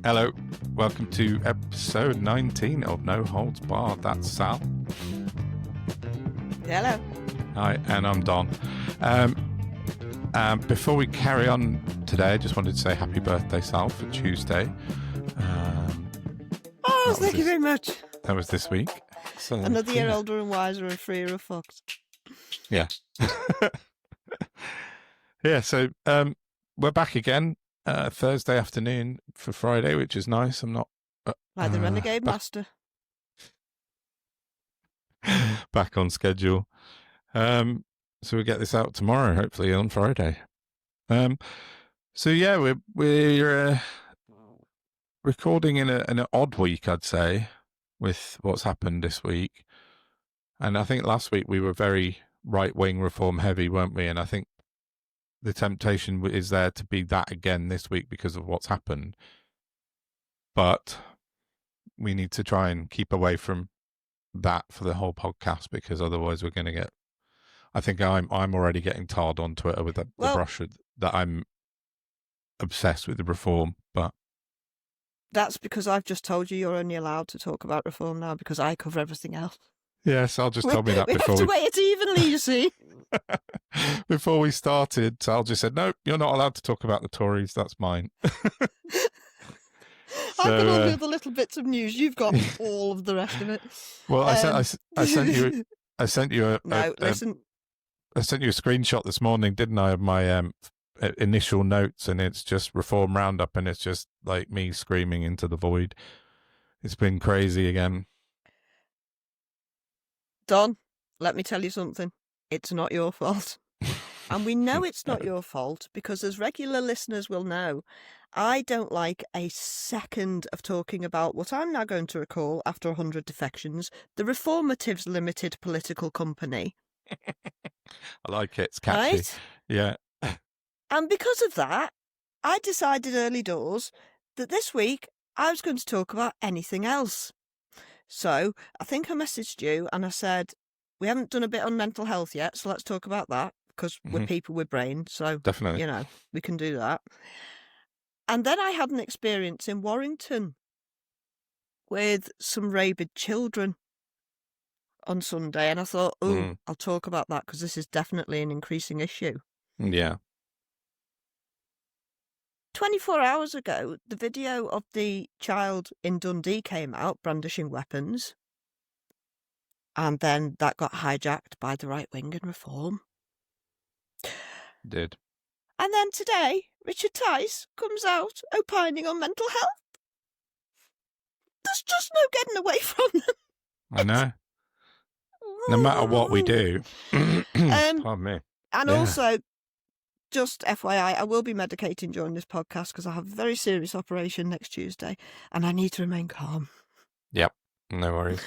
Hello, welcome to episode 19 of No Holds Barred. That's Sal. Hello. Hi, and I'm Don. Before we carry on today, I just wanted to say happy birthday, Sal, for Tuesday. Thank you very much. That was this week. So, Another year older and wiser and freer of fucks. Yeah. Yeah, so we're back again Thursday afternoon for Friday, which is nice. I'm not... Like the Renegade Master. Back on schedule. So we'll get this out tomorrow, hopefully on Friday. So yeah, we're recording in an odd week, I'd say, with what's happened this week. And I think last week we were very right-wing reform heavy, weren't we? And I think the temptation is there to be that again this week because of what's happened. But we need to try and keep away from that for the whole podcast, because otherwise we're going to get... I think I'm already getting tarred on Twitter with the brush that I'm obsessed with the reform, but... That's because I've just told you you're only allowed to talk about reform now because I cover everything else. Yes, I'll just tell me that we before have to weigh it evenly, you see. Before we started, Sal just said, no, you're not allowed to talk about the Tories. That's mine. I've got all the other little bits of news. You've got all of the rest of it. Well, I sent you a screenshot this morning, didn't I, of my initial notes, and it's just Reform Roundup, and it's just like me screaming into the void. It's been crazy again. Don, let me tell you something. It's not your fault. And we know it's not your fault because, as regular listeners will know, I don't like a second of talking about what I'm now going to recall, after 100 defections, the Reformatives Limited Political Company. I like it. It's catchy. Right? Yeah. And because of that, I decided early doors that this week I was going to talk about anything else. So I think I messaged you and I said, we haven't done a bit on mental health yet, so let's talk about that, because we're people with brains, so definitely, we can do that. And then I had an experience in Warrington with some rabid children on Sunday, and I thought, I'll talk about that because this is definitely an increasing issue. Yeah. 24 hours ago, the video of the child in Dundee came out brandishing weapons. And then that got hijacked by the right wing and reform. Did. And then today, Richard Tice comes out opining on mental health. There's just no getting away from them. I know. No matter what we do. Pardon me. And also, just FYI, I will be medicating during this podcast because I have a very serious operation next Tuesday and I need to remain calm. Yep, no worries.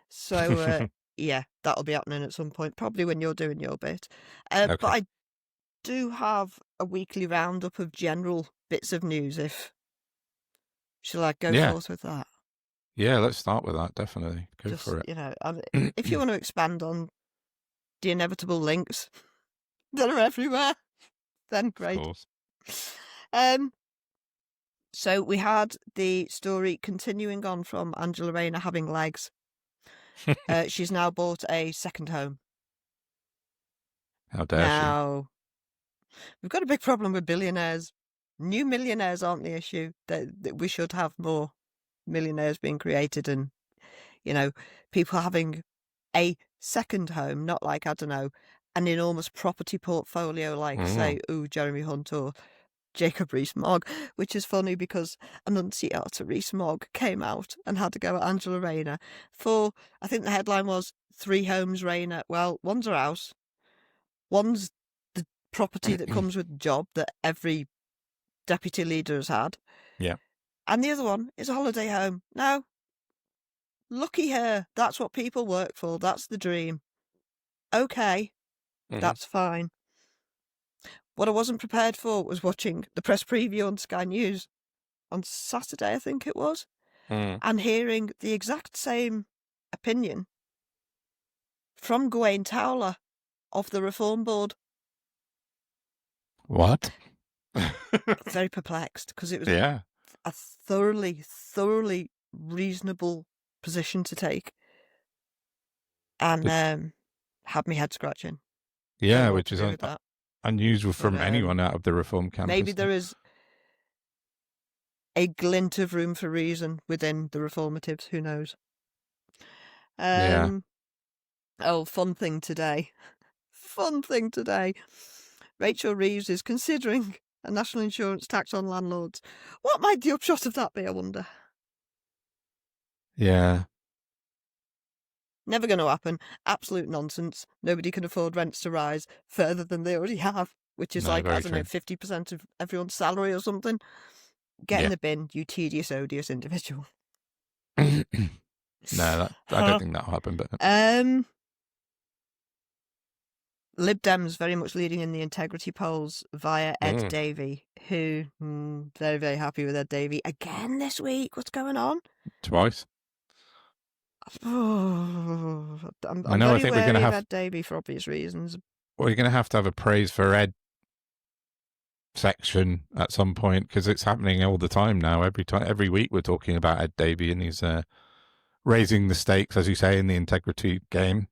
So, yeah, that'll be happening at some point, probably when you're doing your bit. Okay. But I do have a weekly roundup of general bits of news. Shall I go forth with that? Yeah, let's start with that, definitely. Go for it. If you want to expand on the inevitable links that are everywhere, then great. Of course. So we had the story continuing on from Angela Rayner having legs. She's now bought a second home. How dare she? We've got a big problem with billionaires. New millionaires aren't the issue. That we should have more millionaires being created and, people having a second home, not like, I don't know, an enormous property portfolio like, say, Jeremy Hunt or Jacob Rees-Mogg, which is funny because Annunciata Rees-Mogg came out and had to go at Angela Rayner for, I think the headline was 3 homes Rayner. Well, one's her house, one's the property that comes with the job that every deputy leader has had. Yeah. And the other one is a holiday home. Now, lucky her. That's what people work for. That's the dream. Okay, that's fine. What I wasn't prepared for was watching the press preview on Sky News on Saturday, I think it was, and hearing the exact same opinion from Gawain Towler of the Reform Board. What? Very perplexed because it was a thoroughly reasonable position to take, and had me head scratching. Yeah, Don't know what which to is do with that. unusual from But, anyone out of the Reform camp. maybe there is a glint of room for reason within the Reformatives. Who knows? Yeah. Oh, fun thing today. Rachel Reeves is considering a national insurance tax on landlords. What might the upshot of that be, I wonder? Yeah. Never going to happen. Absolute nonsense. Nobody can afford rents to rise further than they already have, which is No, like, very I don't know, true. 50% of everyone's salary or something. Get in Yeah. the bin, you tedious, odious individual. No, I don't think that'll happen. But Lib Dems very much leading in the integrity polls via Ed Davey, who very, very happy with Ed Davey again this week. What's going on? Twice. I'm I know. I very think we're going wary to of have. Ed Davey for obvious reasons. We're going to have a praise for Ed section at some point, because it's happening all the time now. Every week we're talking about Ed Davey, and he's raising the stakes, as you say, in the integrity game.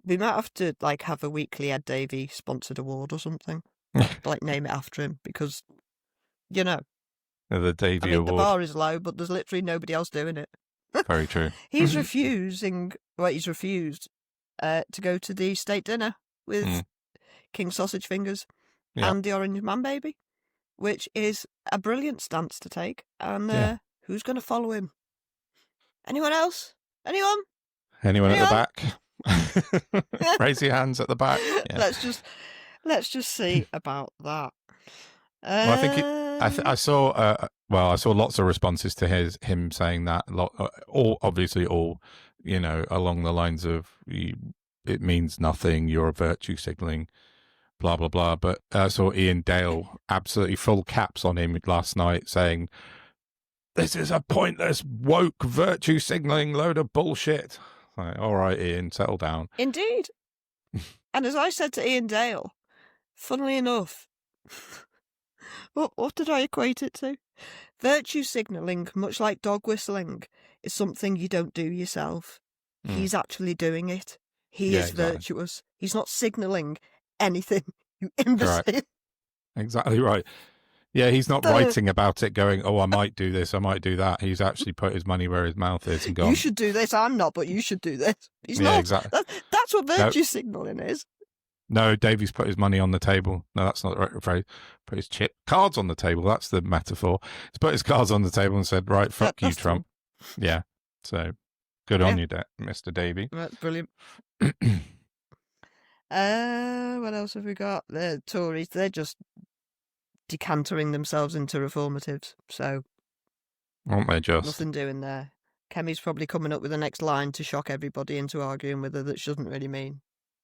We might have to have a weekly Ed Davey sponsored award or something, name it after him, because The Davey Award. The bar is low, but there's literally nobody else doing it. Very true. He's refused to go to the state dinner with King Sausage Fingers and the Orange Man Baby, which is a brilliant stance to take. And who's going to follow him? Anyone else? Anyone at the back? Raise your hands at the back. Yeah. Let's just see about that. Well, I think I saw. I saw lots of responses to him saying that. All along the lines of it means nothing. You're a virtue signaling, blah blah blah. But I saw Ian Dale absolutely full caps on him last night, saying, "This is a pointless woke virtue signaling load of bullshit." Like, all right, Ian, settle down. Indeed. And as I said to Ian Dale, funnily enough, what did I equate it to? Virtue signalling, much like dog whistling, is something you don't do yourself. He's actually doing it. He is virtuous. He's not signalling anything, you imbecile. Right. Exactly right. Yeah, he's not writing about it going, oh, I might do this, I might do that. He's actually put his money where his mouth is and gone, you should do this, I'm not, but you should do this. He's not. Exactly. That's what virtue signaling is. No, Davy's put his money on the table. No, that's not the right phrase. Put his cards on the table. That's the metaphor. He's put his cards on the table and said, right, fuck you, Trump. Yeah. So good on you, Mr. Davey. That's brilliant. What else have we got? The Tories, they're just decantering themselves into reformatives. So aren't they just? Nothing doing there. Kemi's probably coming up with the next line to shock everybody into arguing with her that she doesn't really mean.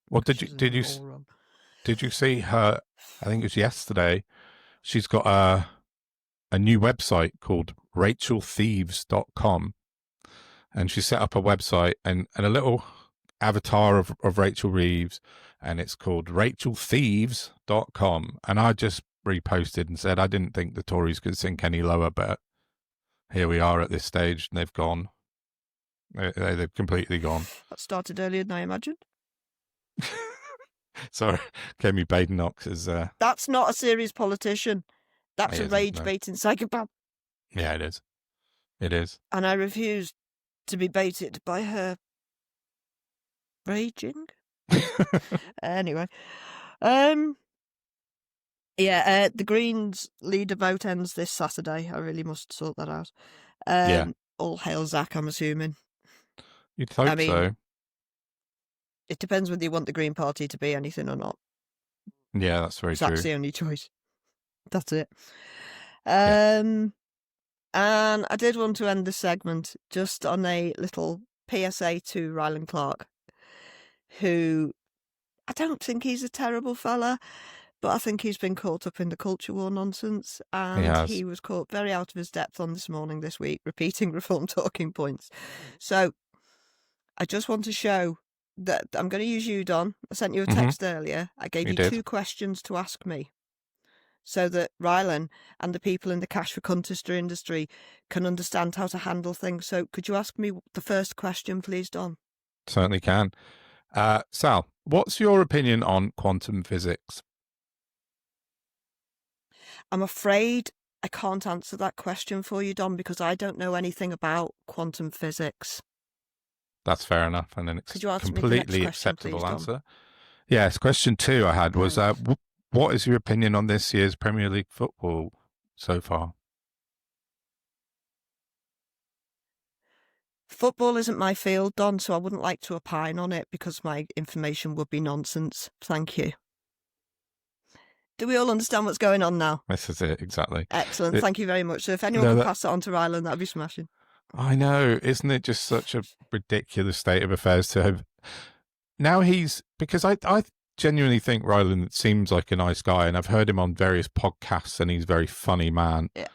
Well, did you see her? I think it was yesterday. She's got a new website called rachelthieves.com, and she set up a website and a little avatar of Rachel Reeves, and it's called rachelthieves.com. And I just reposted and said I didn't think the Tories could sink any lower, but here we are at this stage, and they've gone. They've completely gone. That started earlier than I imagined. Sorry, Kemi Badenoch is... That's not a serious politician. That's a rage-baiting psychopath. Yeah, it is. It is. And I refuse to be baited by her raging. Anyway. The Greens leader vote ends this Saturday. I really must sort that out. All hail Zach, I'm assuming. You'd hope so. It depends whether you want the Green Party to be anything or not. Yeah, that's very true. That's the only choice. That's it. And I did want to end this segment just on a little PSA to Ryland Clark, who I don't think he's a terrible fella, but I think he's been caught up in the culture war nonsense, and he was caught very out of his depth on This Morning this week, repeating reform talking points. So I just want to show that I'm going to use you, Don. I sent you a text earlier. I gave you 2 questions to ask me. so that Rylan and the people in the cash for contester industry can understand how to handle things. So could you ask me the first question, please, Don? Certainly can. Sal, what's your opinion on quantum physics? I'm afraid I can't answer that question for you, Don, because I don't know anything about quantum physics. That's fair enough, and an Could you ask me the next completely question, acceptable please, Don? answer. Yes, question 2 I had was, Right. what is your opinion on this year's Premier League football so far? Football isn't my field, Don, so I wouldn't like to opine on it because my information would be nonsense. Thank you. Do we all understand what's going on now? This is it, exactly. Excellent. Thank you very much. So if anyone can pass that on to Rylan, that'd be smashing. I know. Isn't it just such a ridiculous state of affairs to have... Now because I genuinely think Rylan seems like a nice guy, and I've heard him on various podcasts, and he's a very funny man. Yeah.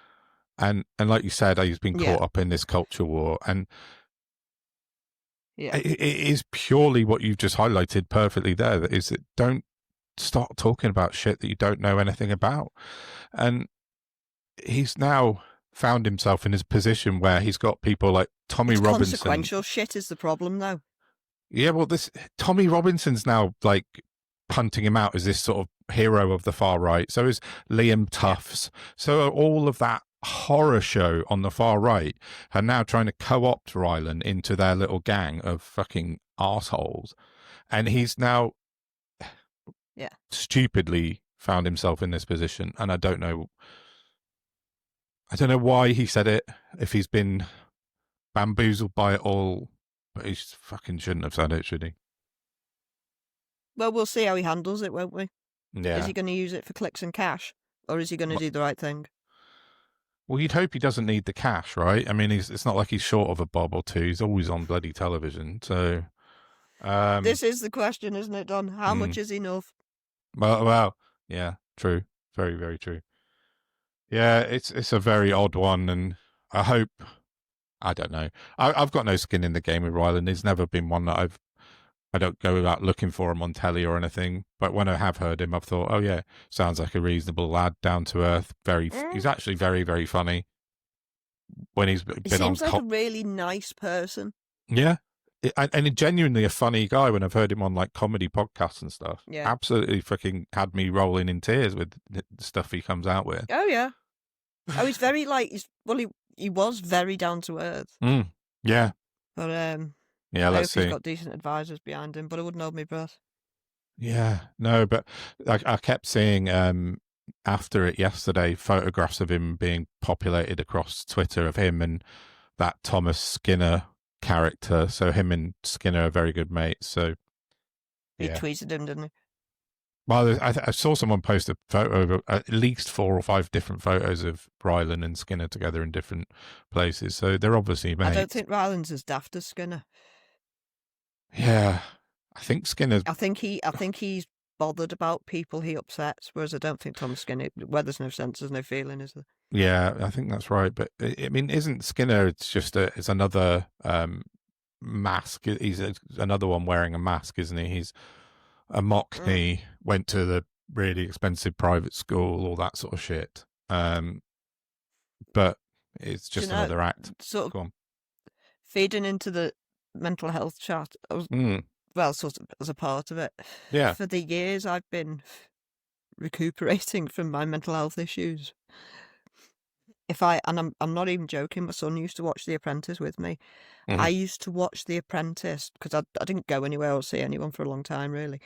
And like you said, he's been caught up in this culture war, and it is purely what you've just highlighted perfectly there. That is, that don't start talking about shit that you don't know anything about. And he's now found himself in his position where he's got people like Tommy Robinson. Consequential shit is the problem, though. Yeah, well, this Tommy Robinson's now like punting him out as this sort of hero of the far right. So is Liam Tufts. So all of that horror show on the far right are now trying to co-opt Rylan into their little gang of fucking assholes. And he's now stupidly found himself in this position. And I don't know why he said it, if he's been bamboozled by it all, but he fucking shouldn't have said it, should he? Well, we'll see how he handles it, won't we? Yeah. Is he going to use it for clicks and cash, or is he going to do the right thing? Well, you'd hope he doesn't need the cash, right? I mean, it's not like he's short of a bob or two. He's always on bloody television. So this is the question, isn't it, Don? How much is enough? Well, yeah, true. Very, very true. Yeah, it's a very odd one, and I hope... I don't know. I've got no skin in the game with Rylan. There's never been one that I don't go about looking for him on telly or anything. But when I have heard him, I've thought, oh yeah, sounds like a reasonable lad, down to earth. He's actually very, very funny. When he's been he seems like a really nice person. Yeah, and genuinely a funny guy. When I've heard him on like comedy podcasts and stuff, absolutely fucking had me rolling in tears with the stuff he comes out with. Oh yeah. Oh, he's very he was very down to earth. Yeah. But yeah, let's see. He's got decent advisors behind him, but I wouldn't hold my breath. Yeah, no, but I kept seeing after it yesterday photographs of him being populated across Twitter of him and that Thomas Skinner character. So him and Skinner are very good mates. So he tweeted him, didn't he? Well, I saw someone post a photo of at least 4 or 5 different photos of Rylan and Skinner together in different places. So they're obviously mates. I don't think Rylan's as daft as Skinner. Yeah, I think Skinner's... I think he's bothered about people he upsets, whereas I don't think Thomas Skinner... Where there's no sense, there's no feeling, is there? Yeah, I think that's right. But, I mean, isn't Skinner... It's another mask. He's another one wearing a mask, isn't he? He's a Mockney, went to the really expensive private school, all that sort of shit. But it's just another act. Sort of feeding into the mental health chat. Well, sort of as a part of it. Yeah. For the years I've been recuperating from my mental health issues. I'm not even joking, my son used to watch The Apprentice with me. I used to watch The Apprentice because I didn't go anywhere or see anyone for a long time, really.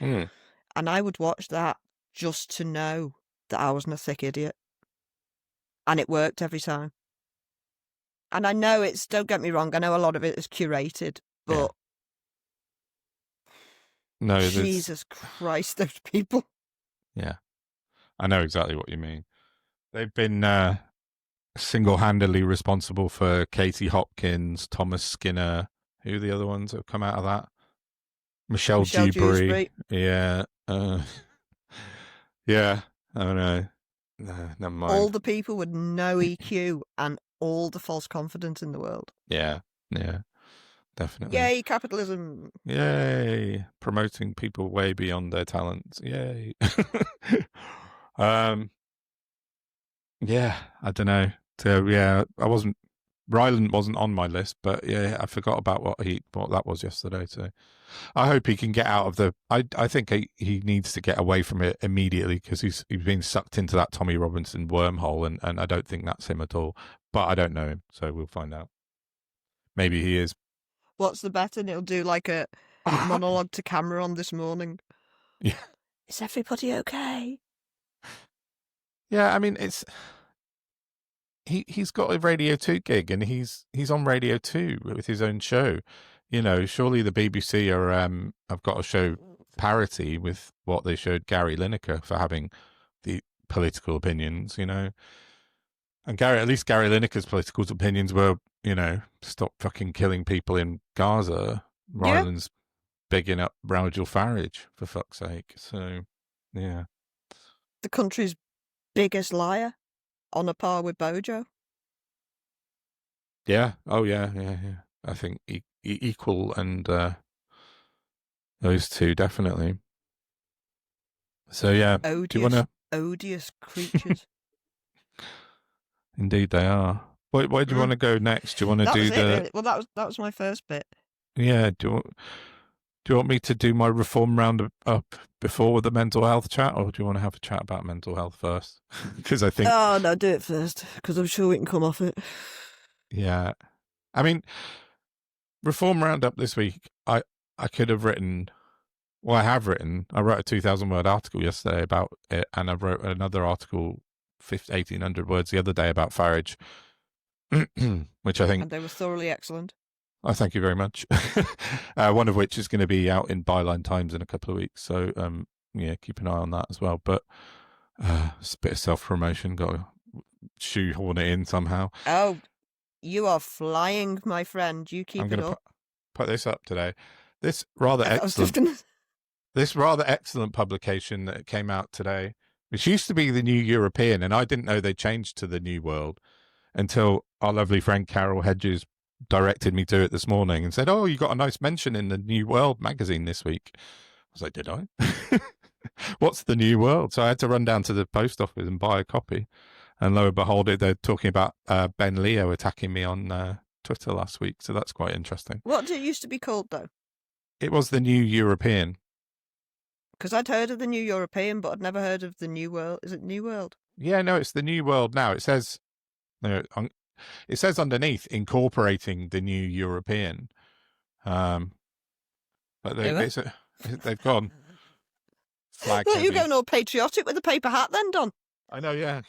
And I would watch that just to know that I wasn't a thick idiot. And it worked every time. And I know don't get me wrong, I know a lot of it is curated, but no, Jesus Christ, those people. Yeah, I know exactly what you mean. They've been single-handedly responsible for Katie Hopkins, Thomas Skinner. Who are the other ones that have come out of that? Michelle Dewberry. Yeah. Yeah, I don't know. Never mind. All the people with no EQ and all the false confidence in the world. Yeah, definitely. Yay, capitalism. Yay, promoting people way beyond their talents. Yay. Yeah, I don't know. So yeah, Ryland wasn't on my list, but yeah, I forgot about what that was yesterday. So I hope he can get out of the. I think he needs to get away from it immediately because he's been sucked into that Tommy Robinson wormhole, and I don't think that's him at all. But I don't know him, so we'll find out. Maybe he is. What's the bet? And he'll do like a monologue to camera on This Morning. Yeah, Is everybody okay? yeah. I mean, he's got a Radio 2 gig, and he's on Radio 2 with his own show. You know, surely the BBC have got to show parity with what they showed Gary Lineker for having the political opinions. You know, and at least Gary Lineker's political opinions were, stop fucking killing people in Gaza. Yeah. Ryland's bigging up Nigel Farage, for fuck's sake. So, yeah. The country's biggest liar, on a par with Bojo. Yeah. Oh, yeah. I think equal, and those two definitely. So yeah, Odious, do you want to? odious creatures. Indeed, they are. Where do you want to go next? Do you want to That do was the? it, really. Well, that was my first bit. Yeah. Do you want me to do my reform roundup before the mental health chat, or do you want to have a chat about mental health first? Because I think. Oh no, do it first, because I'm sure we can come off it. Yeah, I mean, reform roundup this week. I could have written. Well, I have written. I wrote a 2,000-word article yesterday about it, and I wrote another article, 1,800 words the other day about Farage, which I think. And they were thoroughly excellent. Oh, thank you very much. One of which is going to be out in Byline Times in a couple of weeks. So, yeah, keep an eye on that as well. But it's a bit of self-promotion. Got to shoehorn it in somehow. Oh, you are flying, my friend. You keep I'm it going to up. put this up today. This rather excellent publication that came out today, which used to be the New European, and I didn't know they changed to the New World until our lovely friend Carol Hedges directed me to it this morning and said, "Oh, you got a nice mention in the New World magazine this week." I was like, "Did I?" What's the New World? So I had to run down to the post office and buy a copy. And lo and behold, they're talking about Ben Leo attacking me on Twitter last week. So that's quite interesting. What did it used to be called, though? It was the New European. Because I'd heard of the New European, but I'd never heard of the New World. Is it New World? Yeah, no, it's the New World now. It says, it says underneath, incorporating the New European. But they've gone flag Well, heavy. you're going all patriotic with a paper hat then, Don. I know, yeah.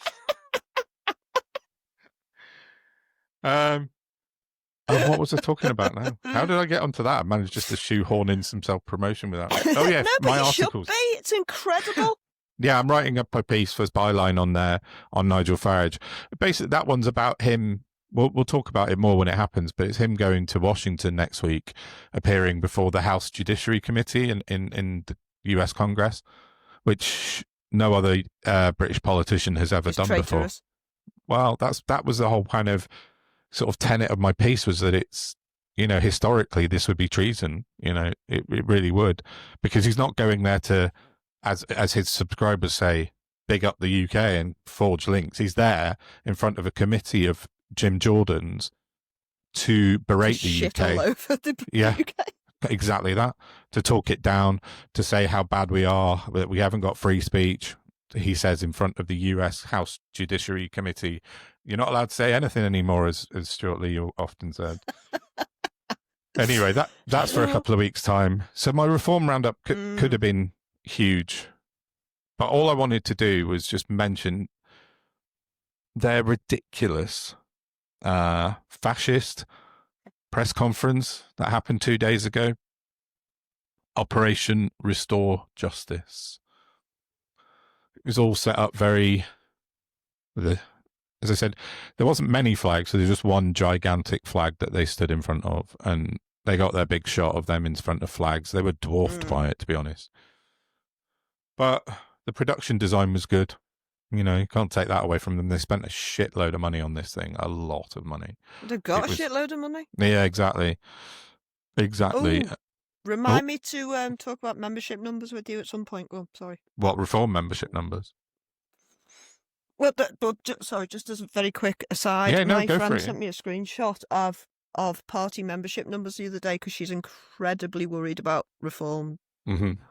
What was I talking about now? How did I get onto that? I managed just to shoehorn in some self-promotion without. Oh yeah, No, but my it articles. should be. It's incredible. Yeah, I'm writing up a piece for Byline on there on Nigel Farage. Basically, that one's about him. We'll talk about it more when it happens, but it's him going to Washington next week, appearing before the House Judiciary Committee in the U.S. Congress, which no other British politician has ever done before. Well, that was the whole kind of sort of tenet of my piece, was that it's, historically this would be treason. It really would, because he's not going there to, as his subscribers say, big up the UK and forge links. He's there in front of a committee of Jim Jordans to berate the UK. All over the UK. Exactly that. To talk it down, to say how bad we are, that we haven't got free speech. He says in front of the US House Judiciary Committee, you're not allowed to say anything anymore, as Stuart Lee often said. Anyway, that's for a couple of weeks' time. So my reform roundup could have been huge. But all I wanted to do was just mention their ridiculous fascist press conference that happened 2 days ago. Operation Restore Justice. It was all set up very... As I said, there wasn't many flags, so there's just one gigantic flag that they stood in front of, and they got their big shot of them in front of flags. They were dwarfed by it, to be honest. But the production design was good. You can't take that away from them. They spent a shitload of money on this thing, a lot of money. They've got a shitload of money? Yeah, exactly. Exactly. Ooh, remind me to talk about membership numbers with you at some point. Oh, sorry. What, reform membership numbers? Well, sorry, just as a very quick aside, Yeah, no, my go for friend it. sent me a screenshot of party membership numbers the other day because she's incredibly worried about Reform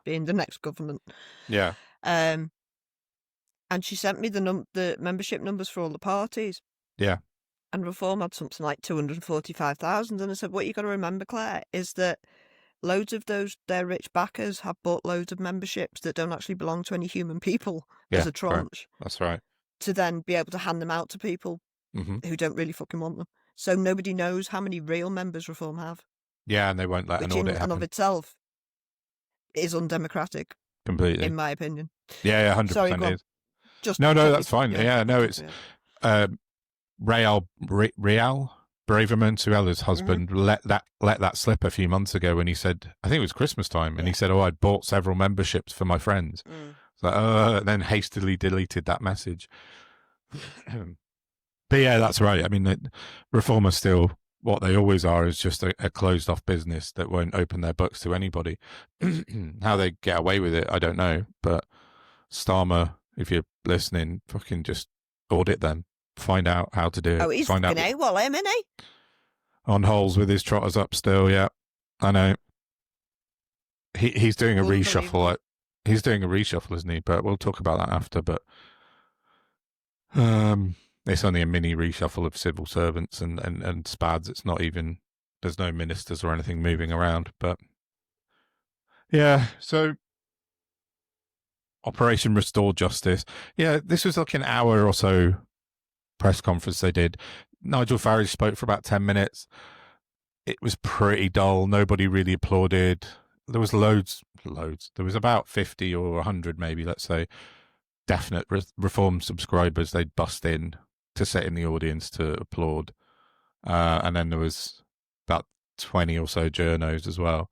being the next government. Yeah. And she sent me the membership numbers for all the parties. Yeah. And Reform had something like 245,000. And I said, what you got to remember, Claire, is that loads of their rich backers have bought loads of memberships that don't actually belong to any human people as a tranche. That's right. To then be able to hand them out to people who don't really fucking want them. So nobody knows how many real members Reform have. Yeah, and they won't let an audit happen. Which in and of itself is undemocratic. Completely. In my opinion. Yeah, 100% is. Just no, that's fine. Yeah, no, it's Real Braverman, Suella's husband, let that slip a few months ago when he said, I think it was Christmas time, and he said, I'd bought several memberships for my friends. So, then hastily deleted that message. But yeah, that's right. I mean, Reform are still what they always are, is just a closed off business that won't open their books to anybody. How they get away with it, I don't know. But Starmer, if you're listening, fucking just audit them. Find out how to do it. Oh, he's Find fucking AWOL, isn't he? On holes with his trotters up still, yeah. I know. He's doing a reshuffle. He's doing a reshuffle, isn't he? But we'll talk about that after. But it's only a mini reshuffle of civil servants and spads. It's not even, there's no ministers or anything moving around. But yeah, so Operation Restore Justice. Yeah, this was like an hour or so press conference they did. Nigel Farage spoke for about 10 minutes. It was pretty dull. Nobody really applauded. There was loads. There was about 50 or 100 maybe, let's say, definite Reform subscribers. They'd bust in to sit in the audience to applaud. And then there was about 20 or so journos as well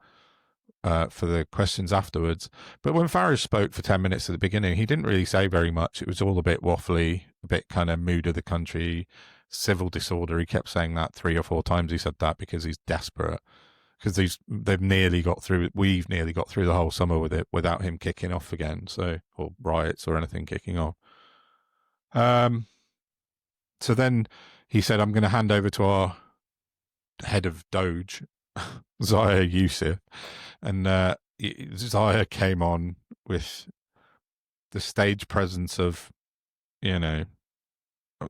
for the questions afterwards. But when Farage spoke for 10 minutes at the beginning, he didn't really say very much. It was all a bit waffly, a bit kind of mood of the country, civil disorder. He kept saying that 3 or 4 times. He said that because he's desperate. Because we've nearly got through the whole summer with it without him kicking off again, or riots or anything kicking off. So then he said, I'm going to hand over to our head of Doge, Zaya Yusuf. And Zaya came on with the stage presence of,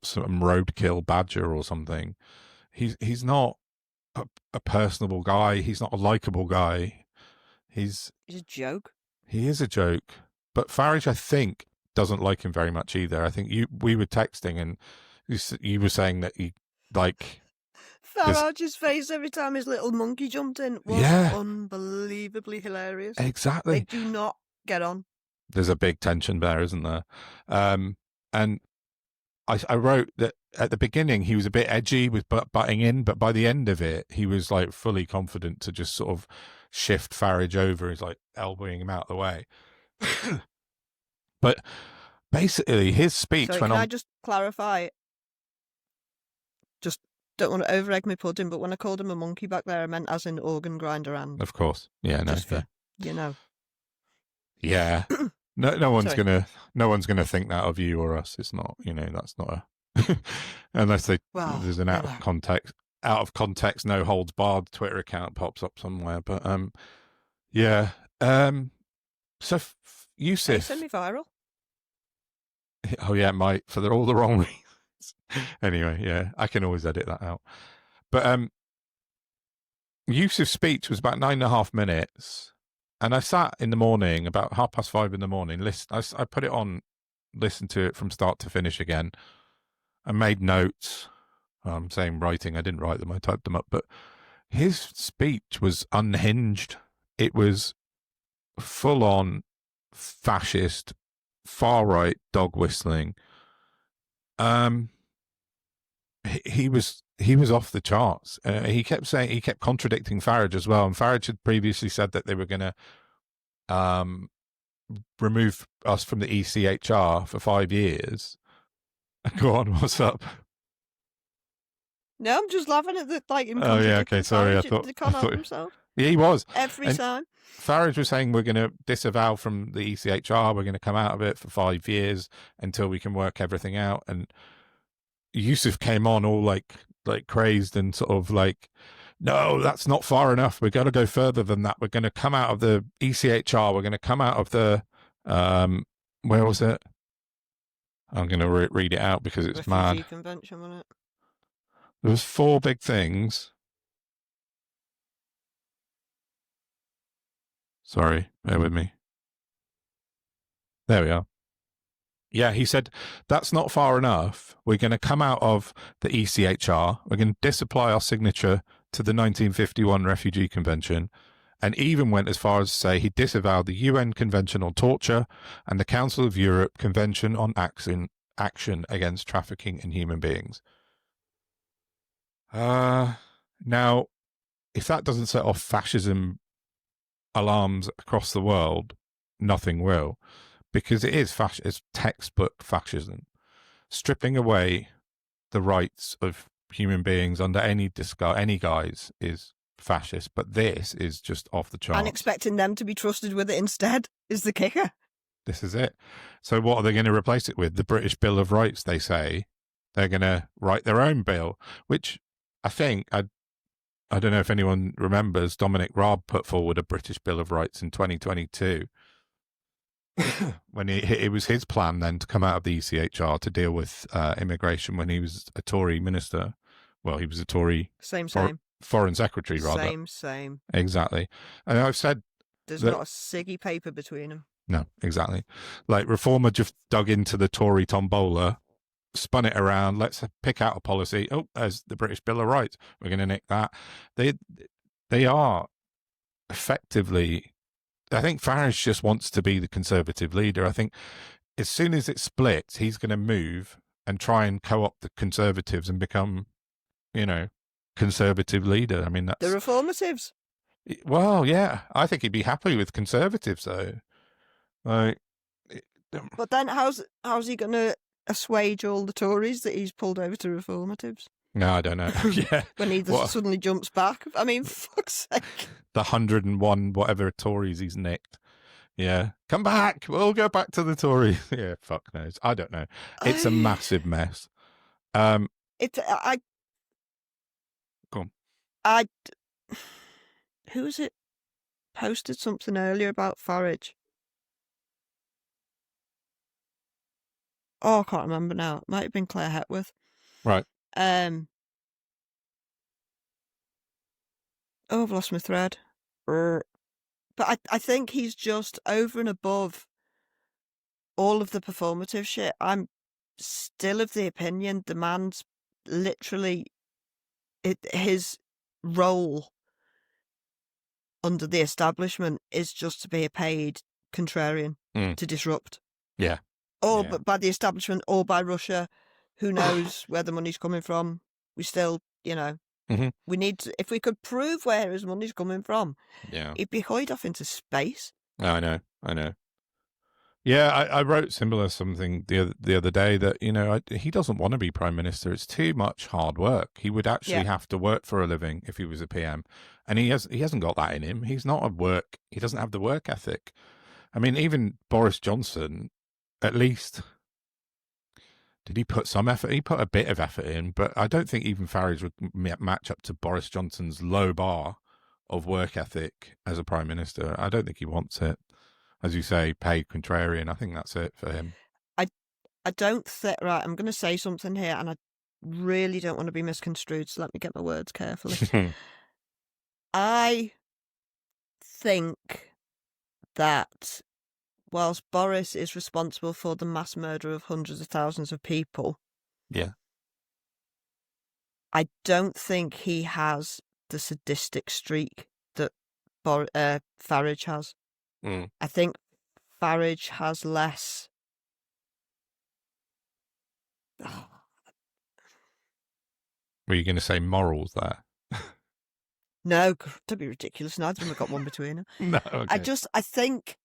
some roadkill badger or something. He's not a personable guy. He's not a likable guy. He's a joke. He is a joke. But Farage, I think, doesn't like him very much either. I think we were texting and you were saying that he, like... Farage's face every time his little monkey jumped in was unbelievably hilarious. Exactly. They do not get on. There's a big tension there, isn't there? And I wrote that at the beginning he was a bit edgy with butting in, but by the end of it, he was like fully confident to just sort of shift Farage over. He's like elbowing him out of the way. But basically, his speech Sorry, went can on. I just clarify? Just don't want to over-egg my pudding, but when I called him a monkey back there, I meant as in organ grinder and. Of course, yeah, no, just for, Yeah. No one's gonna think that of you or us. It's not, that's not a unless there's an out of context NoHoldBarred Twitter account pops up somewhere. But yeah. So Yusuf, hey, send me viral. Oh yeah, it might for all the wrong reasons. Anyway, yeah, I can always edit that out. But Yusuf's speech was about 9.5 minutes. And I sat in the morning, about 5:30 in the morning, I put it on, listened to it from start to finish again. I made notes. I'm saying writing, I didn't write them, I typed them up. But his speech was unhinged. It was full on fascist, far right dog whistling. He was off the charts. He kept contradicting Farage as well. And Farage had previously said that they were going to remove us from the ECHR for 5 years. Go on, what's up? No, I'm just laughing at the Oh yeah, okay, sorry. I thought Yeah, he was. Every And time. Farage was saying we're going to disavow from the ECHR. We're going to come out of it for 5 years until we can work everything out. And Yusuf came on all like crazed and sort of like, no, that's not far enough. We've got to go further than that. We're going to come out of the ECHR. We're going to come out of the where was it? I'm going to read it out because it's Refugee mad. Convention, wasn't it? There was 4 big things. Sorry, bear with me. There we are. Yeah, he said, that's not far enough. We're going to come out of the ECHR. We're going to disapply our signature to the 1951 Refugee Convention, and even went as far as to say he disavowed the UN Convention on Torture and the Council of Europe Convention on Action Against Trafficking in Human Beings. Now, if that doesn't set off fascism alarms across the world, nothing will. Because it is it's textbook fascism, stripping away the rights of human beings under any guise is fascist. But this is just off the charts. And expecting them to be trusted with it instead is the kicker. This is it. So what are they going to replace it with? The British Bill of Rights, they say. They're going to write their own bill, which I think, I don't know if anyone remembers, Dominic Raab put forward a British Bill of Rights in 2022. When it was his plan then to come out of the ECHR to deal with immigration when he was a Tory minister. Well, he was a Tory same foreign secretary, rather. Same. Exactly. And I've said there's not a siggy paper between them. No, exactly. Like Reformer just dug into the Tory tombola, spun it around. Let's pick out a policy. Oh, there's the British Bill of Rights. We're going to nick that. They are effectively. I think Farage just wants to be the Conservative leader. I think as soon as it splits, he's going to move and try and co-opt the Conservatives and become, Conservative leader. I mean, that's... The Reformatives. Well, yeah. I think he'd be happy with Conservatives, though. Like... But then how's he going to assuage all the Tories that he's pulled over to Reformatives? No, I don't know. Yeah. When he suddenly jumps back. I mean, fuck's sake. The 101 whatever Tories he's nicked. Yeah. Come back. We'll go back to the Tories. Yeah, fuck knows. I don't know. It's a massive mess. Go on. Who was it posted something earlier about Farage? Oh, I can't remember now. It might have been Claire Hepworth. Right. I've lost my thread. But I think he's just over and above all of the performative shit. I'm still of the opinion the man's literally his role under the establishment is just to be a paid contrarian to disrupt. Yeah. But by the establishment or by Russia, who knows where the money's coming from. We still, we need to, if we could prove where his money's coming from, he'd be hied off into space. I know. Yeah, I wrote similar something the other day that, he doesn't want to be Prime Minister. It's too much hard work. He would actually have to work for a living if he was a PM. And he hasn't got that in him. He's not he doesn't have the work ethic. I mean, even Boris Johnson, at least, did he put some effort? He put a bit of effort in, but I don't think even Farage would match up to Boris Johnson's low bar of work ethic as a Prime Minister. I don't think he wants it. As you say, paid contrarian. I think that's it for him. I don't think... Right, I'm going to say something here, and I really don't want to be misconstrued, so let me get my words carefully. I think that whilst Boris is responsible for the mass murder of hundreds of thousands of people, I don't think he has the sadistic streak that Farage has. I think Farage has less... Were you going to say morals there? No, that'd be ridiculous. Neither of them have got one between them. No, okay. I think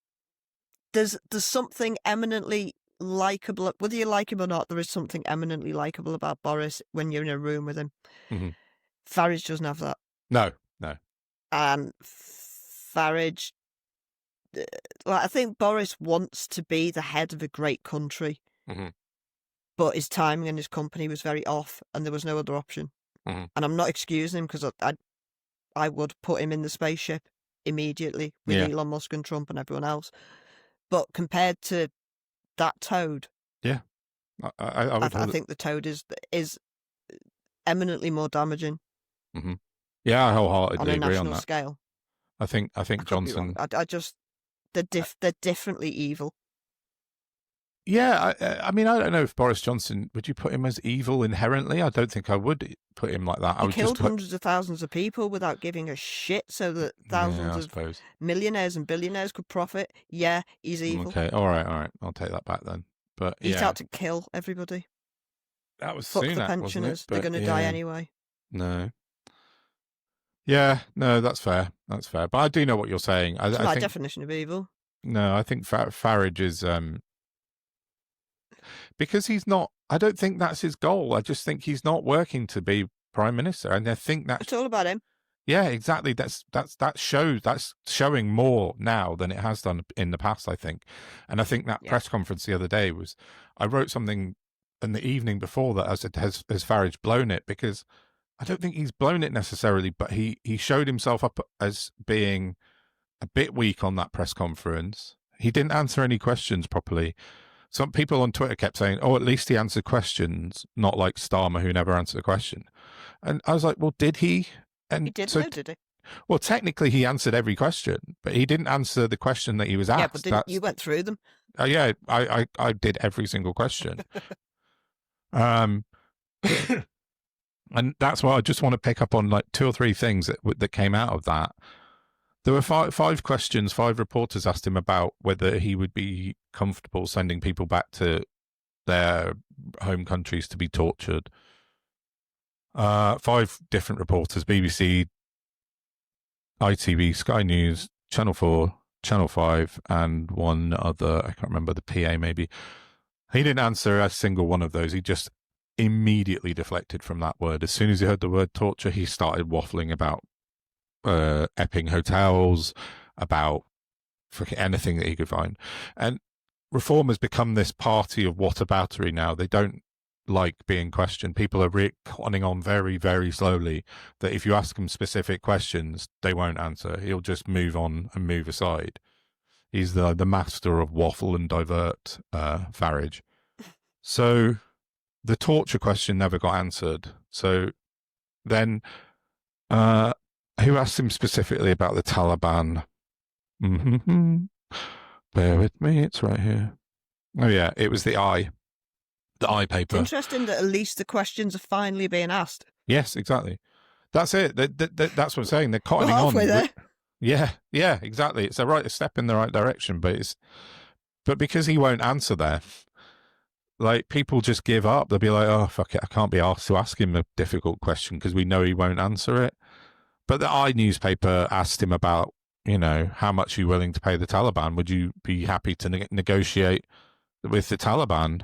there's something eminently likeable. Whether you like him or not, there is something eminently likeable about Boris when you're in a room with him. Mm-hmm. Farage doesn't have that. No. And Farage, I think Boris wants to be the head of a great country, but his timing and his company was very off, and there was no other option. And I'm not excusing him, because I would put him in the spaceship immediately with Elon Musk and Trump and everyone else. But compared to that toad, I think the toad is eminently more damaging. Yeah, I wholeheartedly on a agree on national that. scale. I think Johnson. I just they're differently evil. Yeah, I mean, I don't know if Boris Johnson, would you put him as evil inherently? I don't think I would put him like that. He killed hundreds of thousands of people without giving a shit, so that thousands of millionaires and billionaires could profit. Yeah, he's evil. Okay, all right. I'll take that back then. But he's out to kill everybody. That was Fuck Sunak, the pensioners. They're going to die anyway. No. Yeah, no, that's fair. That's fair. But I do know what you're saying. It's my think, definition of evil. No, I think Farage is because he's not. I don't think that's his goal. I just think he's not working to be prime minister, and I think it's all about him. Yeah, exactly. That's showing more now than it has done in the past, I think. And I think that press conference the other day was. I wrote something in the evening before that as has Farage blown it, because I don't think he's blown it necessarily, but he showed himself up as being a bit weak on that press conference. He didn't answer any questions properly. Some people on Twitter kept saying, "Oh, at least he answered questions, not like Starmer, who never answered a question." And I was like, "Well, did he?" And he did, did he? Well, technically, he answered every question, but he didn't answer the question that he was asked. Yeah, but you went through them. Yeah, I did every single question. And that's why I just want to pick up on like 2 or 3 things that came out of that. There were five questions. 5 reporters asked him about whether he would be comfortable sending people back to their home countries to be tortured. 5 different reporters: BBC, ITV, Sky News, Channel 4, Channel 5, and one other. I can't remember, the PA maybe. He didn't answer a single one of those. He just immediately deflected from that word. As soon as he heard the word torture, he started waffling about Epping hotels, about anything that he could find. And Reform has become this party of whataboutery now. They don't like being questioned. People are cottoning on very, very slowly that if you ask him specific questions, they won't answer. He'll just move on and move aside. He's the master of waffle and divert, Farage. So the torture question never got answered. So then who asked him specifically about the Taliban? Bear with me, it's right here. Oh yeah, it was the I paper. It's interesting that at least the questions are finally being asked. Yes, exactly. That's it. That's what I'm saying. They're cottoning on. There. Yeah, exactly. It's a step in the right direction, but because he won't answer there, like, people just give up. They'll be like, "Oh, fuck it, I can't be asked to ask him a difficult question because we know he won't answer it." But the I newspaper asked him about, how much are you willing to pay the Taliban? Would you be happy to negotiate with the Taliban?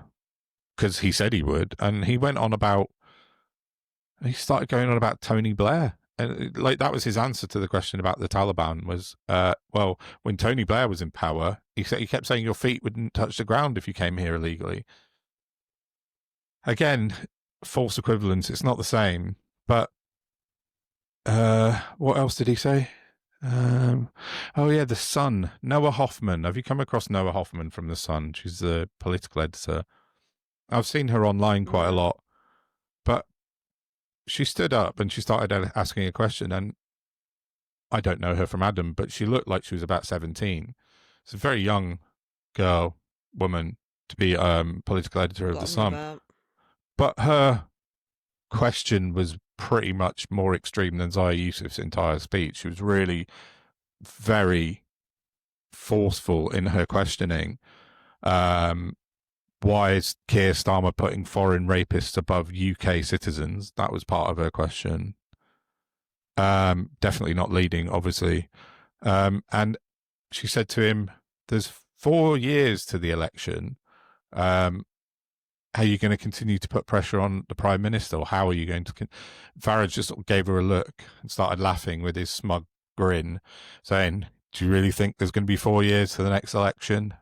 Because he said he would. And he went on about, he started going on about Tony Blair. And like, that was his answer to the question about the Taliban was, well, when Tony Blair was in power, he kept saying your feet wouldn't touch the ground if you came here illegally. Again, false equivalence. It's not the same. But what else did he say? Oh yeah, The Sun. Noah Hoffman. Have you come across Noah Hoffman from The Sun? She's the political editor. I've seen her online quite a lot. But she stood up and she started asking a question, and I don't know her from Adam, but she looked like she was about 17. It's a very young woman to be political editor of The Sun. But her question was pretty much more extreme than Zaya Yusuf's entire speech. She was really very forceful in her questioning. Why is Keir Starmer putting foreign rapists above UK citizens? That was part of her question. Definitely not leading, obviously. And she said to him, there's 4 years to the election. How are you going to continue to put pressure on the Prime Minister? Or how are you going to... Farage just sort of gave her a look and started laughing with his smug grin, saying, "Do you really think there's going to be 4 years to the next election?"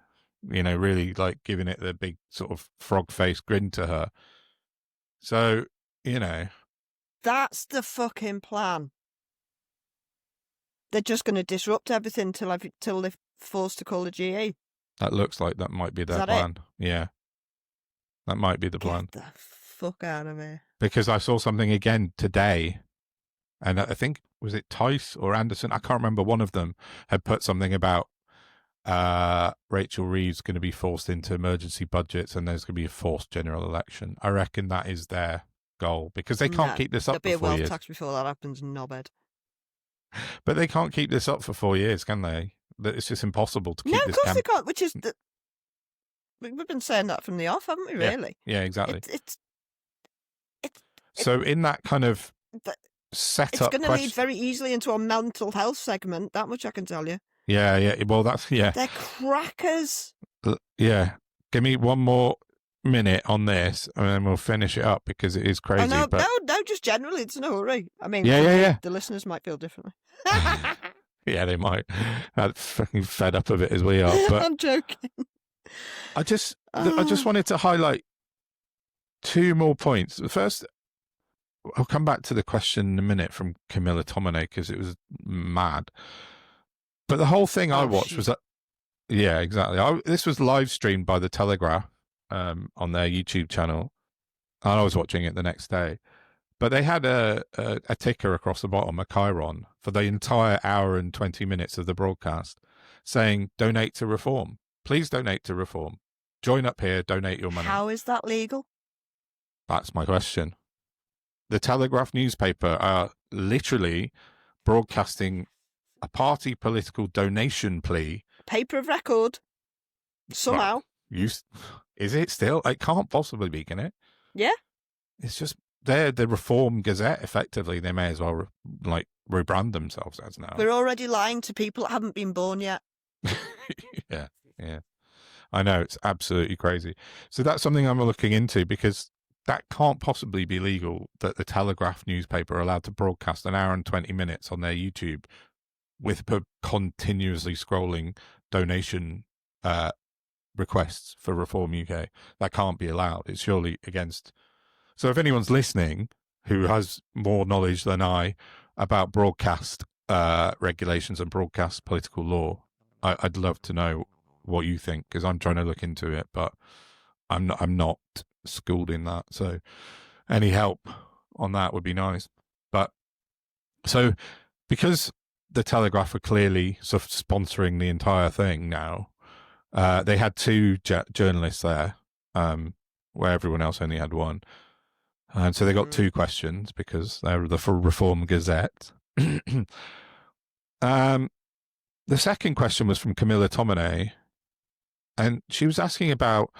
Really like giving it the big sort of frog face grin to her. So, That's the fucking plan. They're just going to disrupt everything till they're forced to call a GE. That looks like that might be their plan. Yeah. That might be the plan. Get the fuck out of here. Because I saw something again today, and I think, was it Tice or Anderson? I can't remember. One of them had put something about Rachel Reeves going to be forced into emergency budgets and there's going to be a forced general election. I reckon that is their goal, because they can't keep this up for 4 years. There'll be a wealth tax before that happens, knobhead. But they can't keep this up for 4 years, can they? It's just impossible to keep this. No, of course they can't, which is... We've been saying that from the off, haven't we, really? Yeah, exactly. It's so in that kind of setup... It's going to lead very easily into a mental health segment, that much I can tell you. Yeah. Well, that's... Yeah. They're crackers. Yeah. Give me one more minute on this and then we'll finish it up, because it is crazy. Oh, no, just generally, it's no hurry. I mean, the listeners might feel differently. Yeah, they might. I'm fucking fed up of it as we are. But I'm joking. I just wanted to highlight 2 more points. First, I'll come back to the question in a minute from Camilla Tominay, because it was mad. But the whole thing I watched was that... Yeah, exactly. This was live streamed by The Telegraph on their YouTube channel. And I was watching it the next day. But they had a ticker across the bottom, a chyron, for the entire hour and 20 minutes of the broadcast, saying, "Donate to Reform. Please donate to Reform. Join up here, donate your money." How is that legal? That's my question. The Telegraph newspaper are literally broadcasting a party political donation plea. Paper of record. Somehow. Well, is it still? It can't possibly be, can it? Yeah. It's just... They're the Reform Gazette, effectively. They may as well rebrand themselves as now. We're already lying to people that haven't been born yet. Yeah. I know, it's absolutely crazy. So that's something I'm looking into, because that can't possibly be legal, that the Telegraph newspaper are allowed to broadcast an hour and 20 minutes on their YouTube with continuously scrolling donation requests for Reform UK. That can't be allowed. It's surely against... So if anyone's listening who has more knowledge than I about broadcast regulations and broadcast political law, I'd love to know what you think, because I'm trying to look into it, but I'm not schooled in that. So any help on that would be nice. But so because the Telegraph are clearly sort of sponsoring the entire thing now, they had 2 journalists there, where everyone else only had 1. And so they got 2 questions, because they're the Reform Gazette. The second question was from Camilla Tominay, and she was asking about...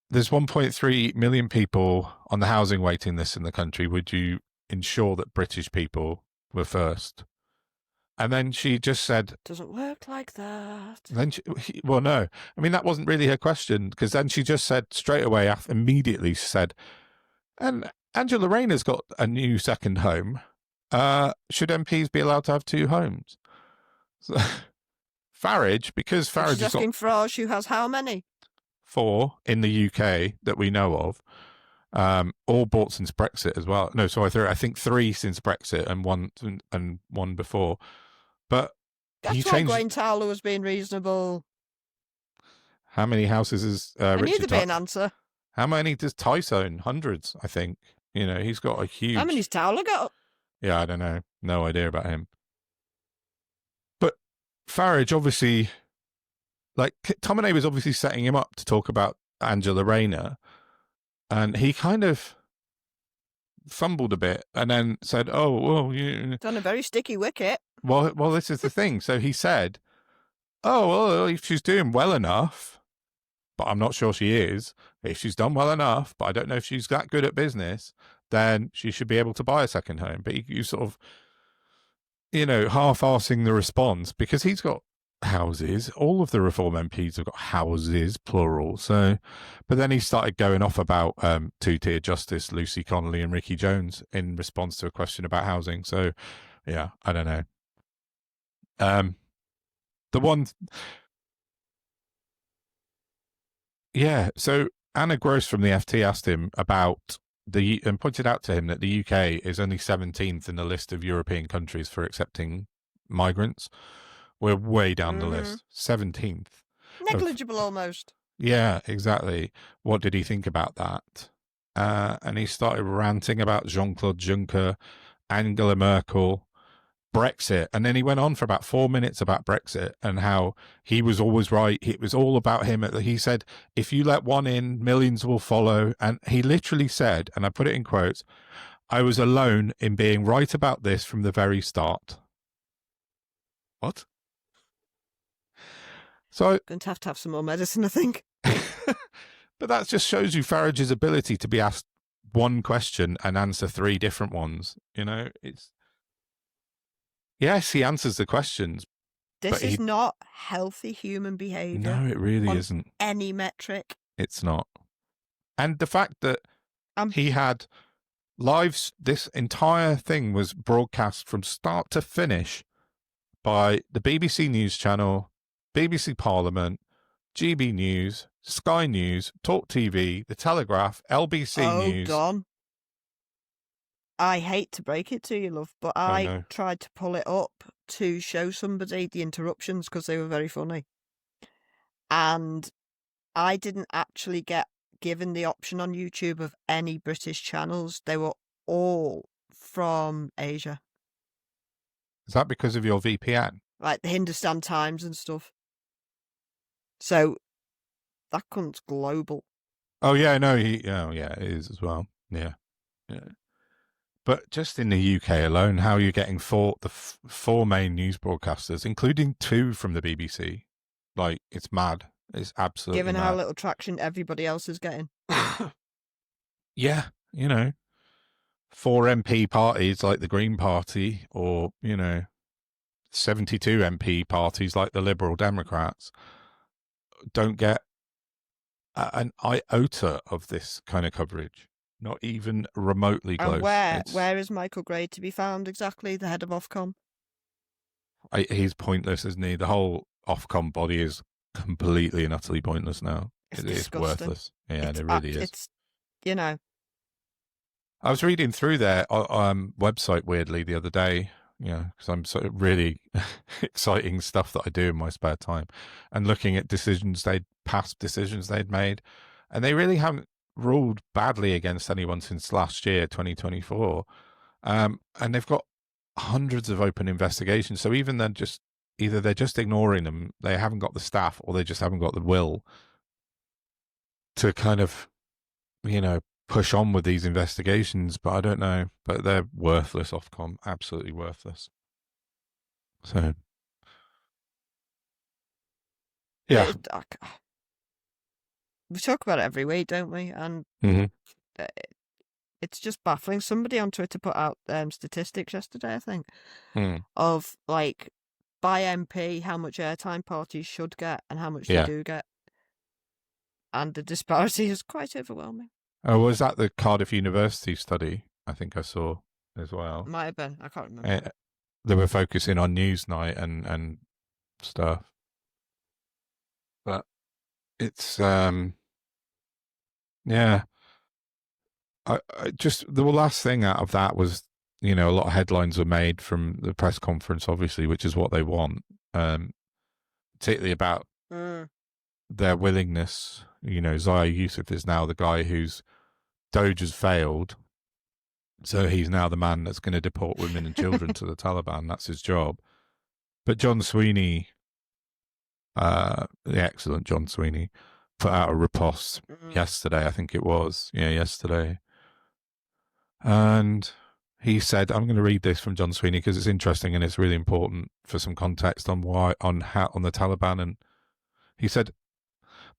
There's 1.3 million people on the housing waiting list in the country. Would you ensure that British people were first? And then she just said... Doesn't work like that. Then well, no. I mean, that wasn't really her question, because then she just said straight away, immediately, she said, "And Angela Rayner's got a new second home. Should MPs be allowed to have 2 homes?" So, Farage, because Farage She's asking Farage, who has how many? 4 in the UK that we know of. All bought since Brexit as well. No, so I think 3 since Brexit and one before. But that's he why changed... Gwen Towler was being reasonable. How many houses is I knew there'd be an answer. How many does Tice own? Hundreds, I think. He's got a huge... How many's Towler got? Yeah, I don't know. No idea about him. But Farage, obviously... Tominay was obviously setting him up to talk about Angela Rayner, and he kind of fumbled a bit and then said, "Oh, well, you..." Done a very sticky wicket. Well, this is the thing. So he said, "Oh, well, if she's doing well enough, but I'm not sure she is. If she's done well enough, but I don't know if she's that good at business, then she should be able to buy a second home." But you sort of, half-arsing the response, because he's got houses. All of the Reform MPs have got houses, plural. So, but then he started going off about two-tier justice, Lucy Connolly and Ricky Jones, in response to a question about housing. So, yeah, I don't know. The one, yeah. So Anna Gross from the FT asked him about and pointed out to him that the UK is only 17th in the list of European countries for accepting migrants. We're way down the list. 17th. Negligible almost. Yeah, exactly. What did he think about that? And he started ranting about Jean-Claude Juncker, Angela Merkel, Brexit. And then he went on for about 4 minutes about Brexit and how he was always right. It was all about him. He said, if you let one in, millions will follow. And he literally said, and I put it in quotes, I was alone in being right about this from the very start. What? So going to have some more medicine, I think. But that just shows you Farage's ability to be asked one question and answer three different ones. You know, yes, he answers the questions. This is not healthy human behavior. No, it really isn't. Any metric. It's not. And the fact that he had this entire thing was broadcast from start to finish by the BBC News Channel, BBC Parliament, GB News, Sky News, Talk TV, The Telegraph, LBC News. Oh, Don. I hate to break it to you, love, but I tried to pull it up to show somebody the interruptions because they were very funny. And I didn't actually get given the option on YouTube of any British channels. They were all from Asia. Is that because of your VPN? Like the Hindustan Times and stuff. So that cunt's global. Oh yeah, no, it is as well. Yeah. But just in the UK alone, how you're getting the four main news broadcasters, including two from the BBC, like it's mad. It's absolutely given mad. How little traction everybody else is getting. Yeah, 4 MP parties like the Green Party, or 72 MP parties like the Liberal Democrats don't get an iota of this kind of coverage. Not even remotely close. And where is Michael Gray to be found exactly, the head of Ofcom? He's pointless, isn't he? The whole Ofcom body is completely and utterly pointless now. It's worthless. Yeah, it really is. It's, I was reading through their website weirdly the other day, because I'm sort of really exciting stuff that I do in my spare time, and looking at past decisions they'd made, and they really haven't ruled badly against anyone since last year, 2024, and they've got hundreds of open investigations. So even either they're just ignoring them, they haven't got the staff, or they just haven't got the will to kind of, push on with these investigations. But I don't know. But they're worthless, Ofcom, absolutely worthless. So, yeah. We talk about it every week, don't we? And it's just baffling. Somebody on Twitter put out statistics yesterday, I think, of like by MP how much airtime parties should get and how much they do get. And the disparity is quite overwhelming. Oh, was that the Cardiff University study? I think I saw as well. Might have been. I can't remember. They were focusing on Newsnight and stuff. But it's, yeah. I just, the last thing out of that was, a lot of headlines were made from the press conference, obviously, which is what they want, particularly about their willingness. Zaya Yusuf is now the guy whose Doge has failed, so he's now the man that's going to deport women and children to the Taliban. That's his job. But John Sweeney, the excellent John Sweeney, put out a riposte yesterday, I think it was. Yeah, yesterday. And he said, I'm going to read this from John Sweeney because it's interesting and it's really important for some context on the Taliban. And he said,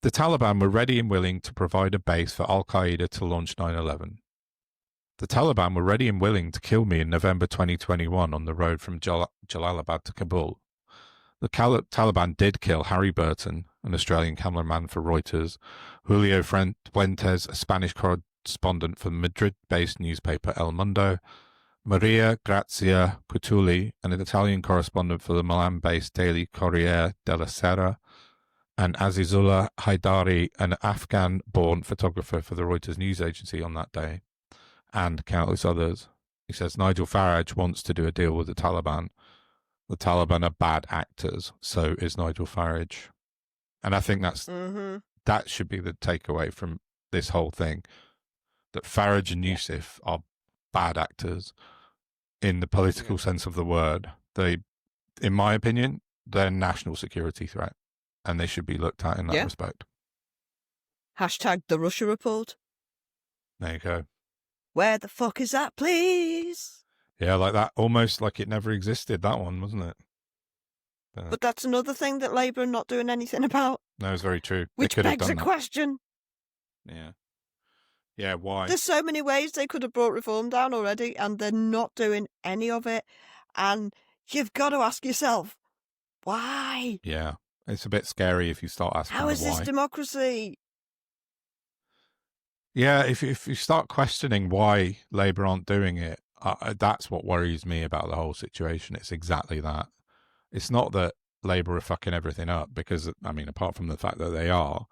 the Taliban were ready and willing to provide a base for Al-Qaeda to launch 9/11. The Taliban were ready and willing to kill me in November 2021 on the road from Jalalabad to Kabul. The Taliban did kill Harry Burton, an Australian cameraman for Reuters, Julio Fuentes, a Spanish correspondent for the Madrid-based newspaper El Mundo, Maria Grazia Cutuli, an Italian correspondent for the Milan-based daily Corriere della Sera, and Azizullah Haidari, an Afghan-born photographer for the Reuters news agency on that day, and countless others. He says Nigel Farage wants to do a deal with the Taliban. The Taliban are bad actors, so is Nigel Farage. And I think that should be the takeaway from this whole thing, that Farage and Yusuf are bad actors in the political sense of the word. They, in my opinion, they're a national security threat, and they should be looked at in that respect. Hashtag the Russia report. There you go. Where the fuck is that, please? Yeah, like that, almost like it never existed, that one, wasn't it? But that's another thing that Labour are not doing anything about. No, it's very true. Which begs a question. Yeah. Yeah, why? There's so many ways they could have brought reform down already, and they're not doing any of it. And you've got to ask yourself, why? Yeah, it's a bit scary if you start asking How is why. this democracy? Yeah, if you start questioning why Labour aren't doing it, that's what worries me about the whole situation. It's exactly that. It's not that Labour are fucking everything up, because, I mean, apart from the fact that they are,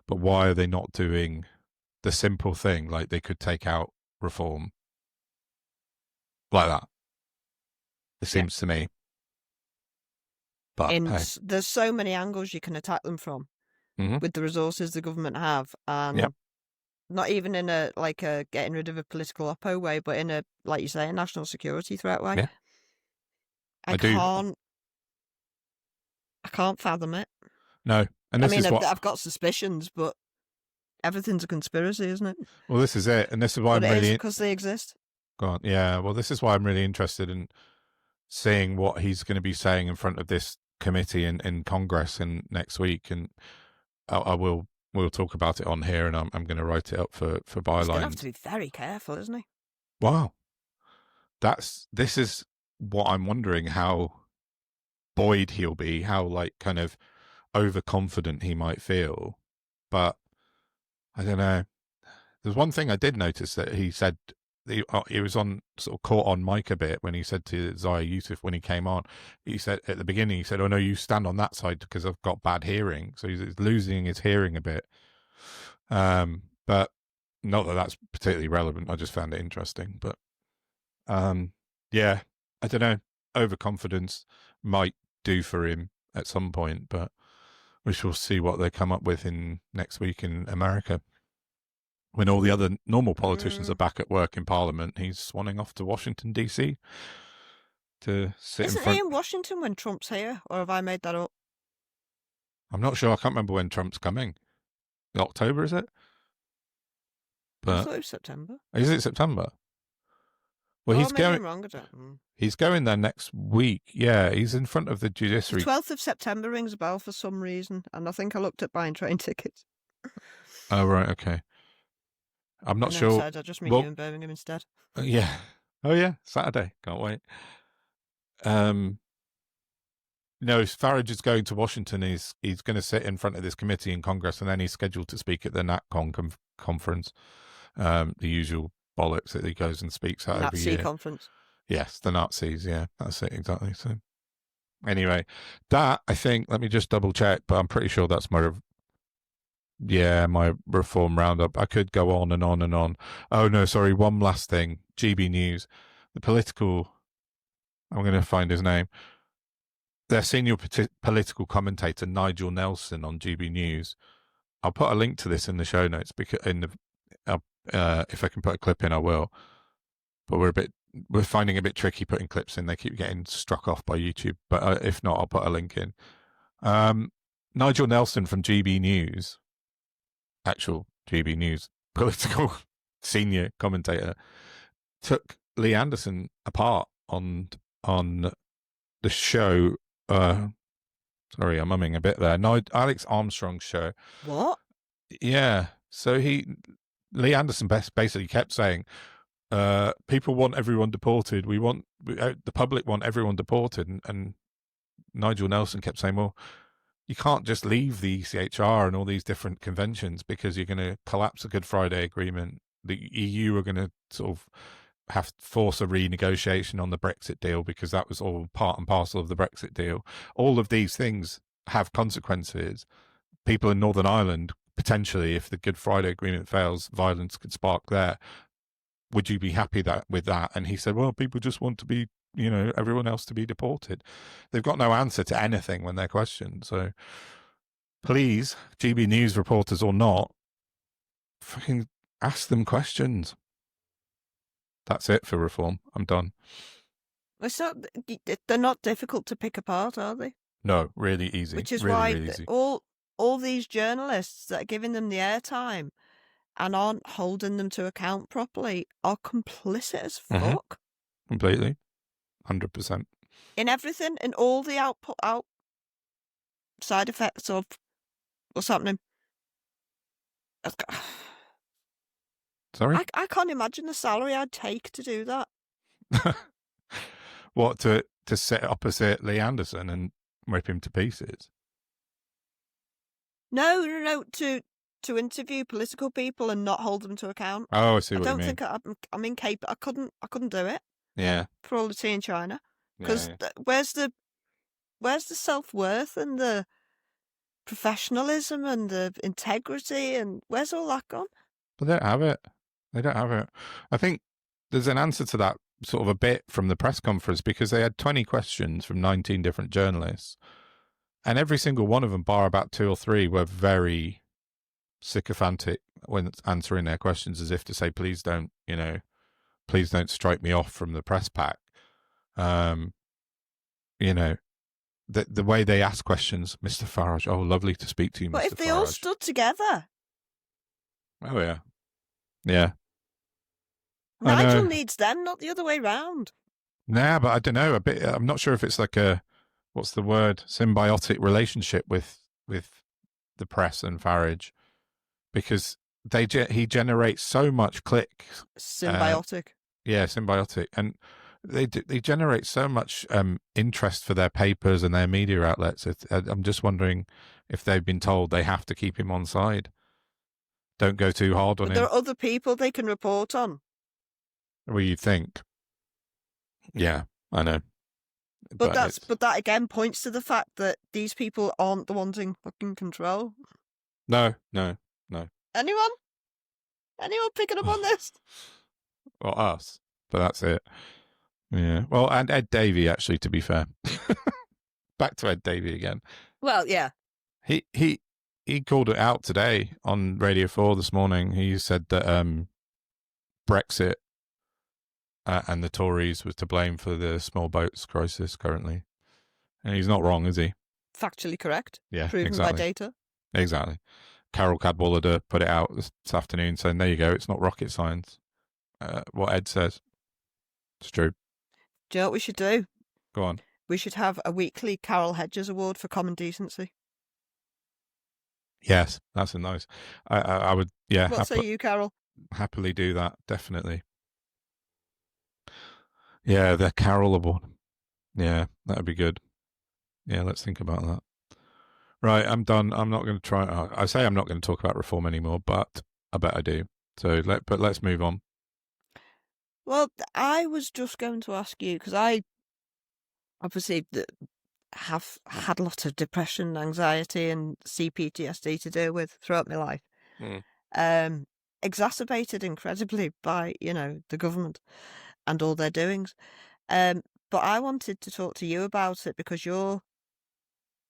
but why are they not doing the simple thing, like they could take out reform like that? It seems to me. But hey. There's so many angles you can attack them from with the resources the government have, and not even in a getting rid of a political oppo way, but in a, like you say, a national security threat way. Yeah. I can't fathom it. No, and this is what I've got suspicions, but everything's a conspiracy, isn't it? Well, this is it, and this is why I'm really, because they exist. Go on. Yeah, well, this is why I'm really interested in seeing what he's going to be saying in front of this committee in Congress next week, and we'll talk about it on here, and I'm going to write it up for byline. He's going to have to be very careful, isn't he? Wow, this is what I'm wondering, how buoyed he'll be, how kind of overconfident he might feel. But I don't know. There's one thing I did notice that he said. He was on sort of caught on mic a bit when he said to Zaya Yusuf when he came on. He said at the beginning, he said, "Oh no, you stand on that side because I've got bad hearing." So he's losing his hearing a bit. But not that that's particularly relevant. I just found it interesting. But yeah, I don't know. Overconfidence might do for him at some point, but we shall see what they come up with in next week in America. When all the other normal politicians are back at work in Parliament, he's swanning off to Washington, D.C. to sit in front. Isn't he in Washington when Trump's here, or have I made that up? I'm not sure. I can't remember when Trump's coming. October, is it? But I thought it was September. Is it September? Well, he's going. I'm wrong. He's going there next week. Yeah, he's in front of the judiciary. The 12th of September rings a bell for some reason, and I think I looked at buying train tickets. Oh, right, okay. I'm not sure. I just meet you in Birmingham instead. Yeah. Oh, yeah. Saturday. Can't wait. No, Farage is going to Washington. He's going to sit in front of this committee in Congress, and then he's scheduled to speak at the NatCon conference. The usual bollocks that he goes and speaks at every year. Nazi conference. Yes, the Nazis. Yeah, that's it exactly. So, anyway, that I think. Let me just double check, but I'm pretty sure that's my reform roundup. I could go on and on and on. Oh no, sorry. One last thing. GB News, the political. I'm going to find his name. Their senior political commentator Nigel Nelson on GB News. I'll put a link to this in the show notes because if I can put a clip in, I will. But we're finding it a bit tricky putting clips in. They keep getting struck off by YouTube. But if not, I'll put a link in. Nigel Nelson from GB News, actual GB News political senior commentator, took Lee Anderson apart on the show. Sorry, I'm umming a bit there. No, Alex Armstrong's show. What? Yeah. So Lee Anderson basically kept saying, people want everyone deported. The public want everyone deported. And Nigel Nelson kept saying, well, you can't just leave the ECHR and all these different conventions because you're going to collapse a Good Friday Agreement. The EU are going to sort of have to force a renegotiation on the Brexit deal because that was all part and parcel of the Brexit deal. All of these things have consequences. People in Northern Ireland, potentially, if the Good Friday Agreement fails, violence could spark there. Would you be happy with that? And he said, well, people just want to be, everyone else to be deported. They've got no answer to anything when they're questioned. So please, GB News reporters or not, fucking ask them questions. That's it for reform. I'm done. They're not difficult to pick apart, are they? No, really easy. Which is really, why really easy. all these journalists that are giving them the airtime and aren't holding them to account properly are complicit as fuck. Completely. 100%. In everything, in all the side effects of what's happening. Sorry? I can't imagine the salary I'd take to do that. What, to sit opposite Lee Anderson and rip him to pieces? No. To interview political people and not hold them to account. Oh, I see what you mean. I don't think I'm incapable. I couldn't do it. Yeah. For all the tea in China, because where's the self-worth and the professionalism and the integrity, and where's all that gone? But they don't have it. They don't have it. I think there's an answer to that sort of a bit from the press conference, because they had 20 questions from 19 different journalists, and every single one of them, bar about 2 or 3, were very sycophantic when answering their questions, as if to say, please don't strike me off from the press pack. The way they ask questions, Mr. Farage, oh, lovely to speak to you, Mr. Farage. But if they all stood together. Oh, yeah. Yeah. Nigel needs them, not the other way round. Nah, but I don't know. I'm not sure if it's like what's the word? Symbiotic relationship with the press and Farage, because he generates so much click. Symbiotic. Yeah, symbiotic, and they generate so much interest for their papers and their media outlets. I'm just wondering if they've been told they have to keep him on side. Don't go too hard on him. There are other people they can report on. Well, you think? Yeah, I know. But that again points to the fact that these people aren't the ones in fucking control. No. Anyone picking up on this? Well, us, but that's it. Yeah. Well, and Ed Davey, actually, to be fair. Back to Ed Davey again. Well, yeah. He called it out today on Radio 4 this morning. He said that Brexit and the Tories was to blame for the small boats crisis currently. And he's not wrong, is he? Factually correct. Yeah, proven exactly. by data. Exactly. Carol Cadwallader put it out this afternoon saying, there you go, it's not rocket science. What Ed says. It's true. Do you know what we should do? Go on. We should have a weekly Carol Hedges Award for common decency. Yes, that's a nice. I would, yeah. What say you, Carol? Happily do that, definitely. Yeah, the Carol Award. Yeah, that would be good. Yeah, let's think about that. Right, I'm done. I'm not going to try. I say I'm not going to talk about reform anymore, but I bet I do. So let's move on. Well, I was just going to ask you, because I obviously have had a lot of depression, anxiety, and CPTSD to deal with throughout my life. Exacerbated incredibly by, the government and all their doings. But I wanted to talk to you about it because you're,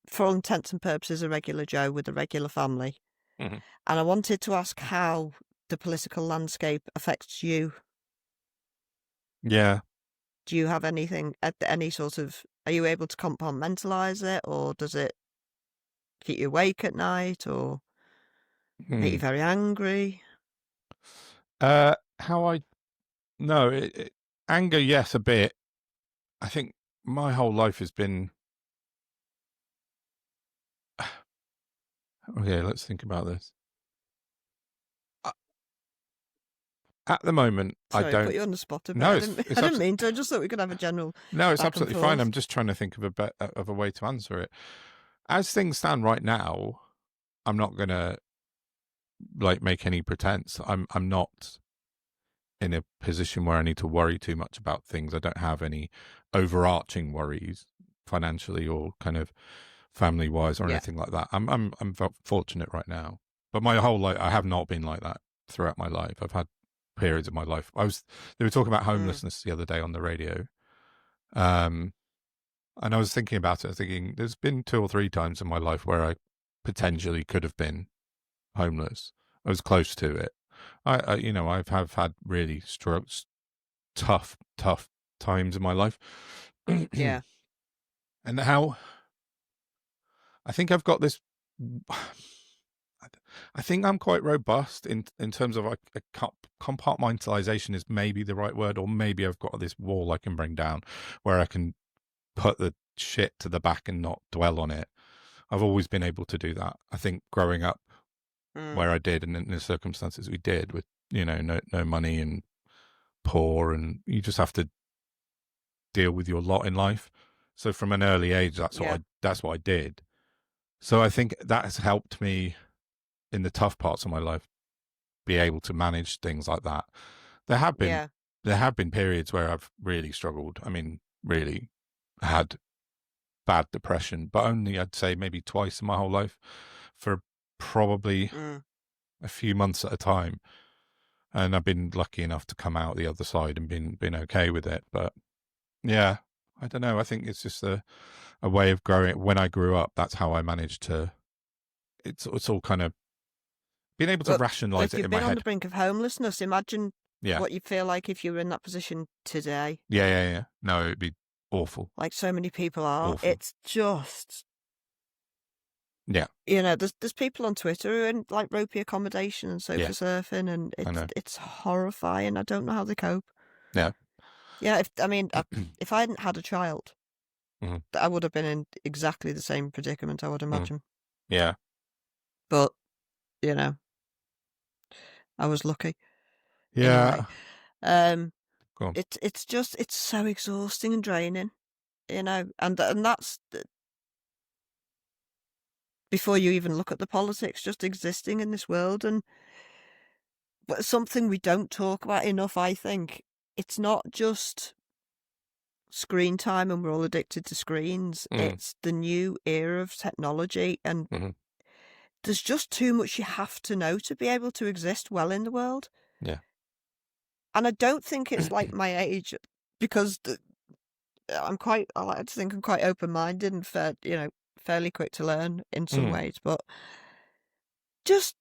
for all intents and purposes, a regular Joe with a regular family. Mm-hmm. And I wanted to ask how the political landscape affects you. Yeah. Do you have anything, any sort of, are you able to compartmentalize it, or does it keep you awake at night, or make you very angry? Anger, yes, a bit. I think my whole life has been. Okay, let's think about this. At the moment, I Sorry, put don't. you on the spot a bit. No, I it's didn't. it's I didn't abs- mean to. I just thought we could have a general no, it's back and absolutely fine. forth. I'm just trying to think of a way to answer it. As things stand right now, I'm not gonna like make any pretense. I'm not in a position where I need to worry too much about things. I don't have any overarching worries financially or kind of family wise or Yeah. anything like that. I'm fortunate right now, but my whole life I have not been like that throughout my life. I've had periods of my life. They were talking about homelessness the other day on the radio, and I was thinking about it. I was thinking there's been 2 or 3 times in my life where I potentially could have been homeless. I was close to it. I've have had really tough times in my life. Yeah. And how I think I've got this. I think I'm quite robust in terms of compartmentalization is maybe the right word, or maybe I've got this wall I can bring down where I can put the shit to the back and not dwell on it. I've always been able to do that. I think growing up where I did and in the circumstances we did with, no money and poor, and you just have to deal with your lot in life. So from an early age, that's what I did. So I think that has helped me in the tough parts of my life be able to manage things like that. There have been periods where I've really struggled. I mean, really had bad depression, but only I'd say maybe twice in my whole life for probably a few months at a time. And I've been lucky enough to come out the other side and been okay with it. But yeah, I don't know. I think it's just a way of growing. When I grew up, that's how I managed to. It's all kind of being able to rationalize it in my If you've been on head. the brink of homelessness, imagine what you feel like if you were in that position today. Yeah. No, it'd be awful. Like so many people are. Awful. It's just. Yeah. There's people on Twitter who are in like ropey accommodation and sofa surfing, and it's horrifying. I don't know how they cope. Yeah. Yeah. If I hadn't had a child, I would have been in exactly the same predicament, I would imagine. Yeah. But, I was lucky. Yeah. Anyway, Go on. it's so exhausting and draining, and that's before you even look at the politics, just existing in this world. But something we don't talk about enough, I think, it's not just screen time and we're all addicted to screens. It's the new era of technology, and there's just too much you have to know to be able to exist well in the world. Yeah. And I don't think it's like my age, because I like to think I'm quite open-minded and fairly quick to learn in some ways, but just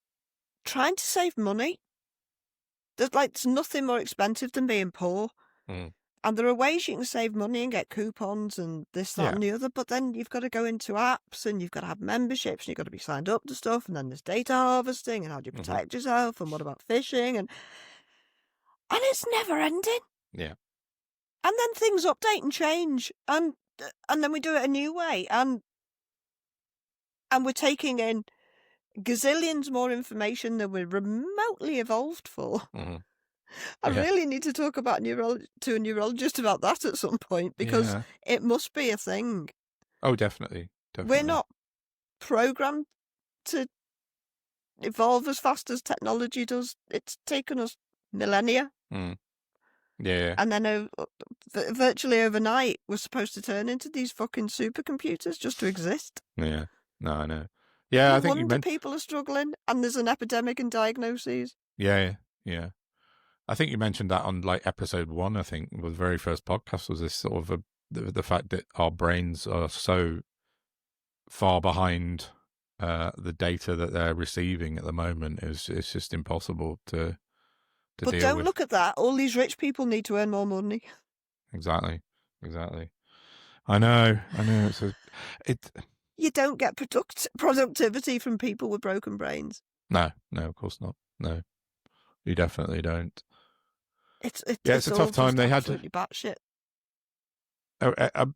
trying to save money. There's nothing more expensive than being poor. And there are ways you can save money and get coupons and this, that, and the other, but then you've got to go into apps and you've got to have memberships and you've got to be signed up to stuff, and then there's data harvesting and how do you protect yourself, and what about phishing, and it's never ending. Yeah. And then things update and change, and then we do it a new way, and we're taking in gazillions more information than we're remotely evolved for. I really need to talk about to a neurologist about that at some point, because it must be a thing. Oh, definitely. We're not programmed to evolve as fast as technology does. It's taken us millennia. Yeah. And then virtually overnight, we're supposed to turn into these fucking supercomputers just to exist. Yeah. No, I know. Yeah, I think people are struggling, and there's an epidemic in diagnoses. Yeah. I think you mentioned that on like episode 1. I think was the very first podcast was this sort of the fact that our brains are so far behind the data that they're receiving at the moment. It's just impossible to deal with. But don't look at that. All these rich people need to earn more money. Exactly. I know. You don't get productivity from people with broken brains. No, of course not. No, you definitely don't. It's a tough time. They had absolutely batshit. I've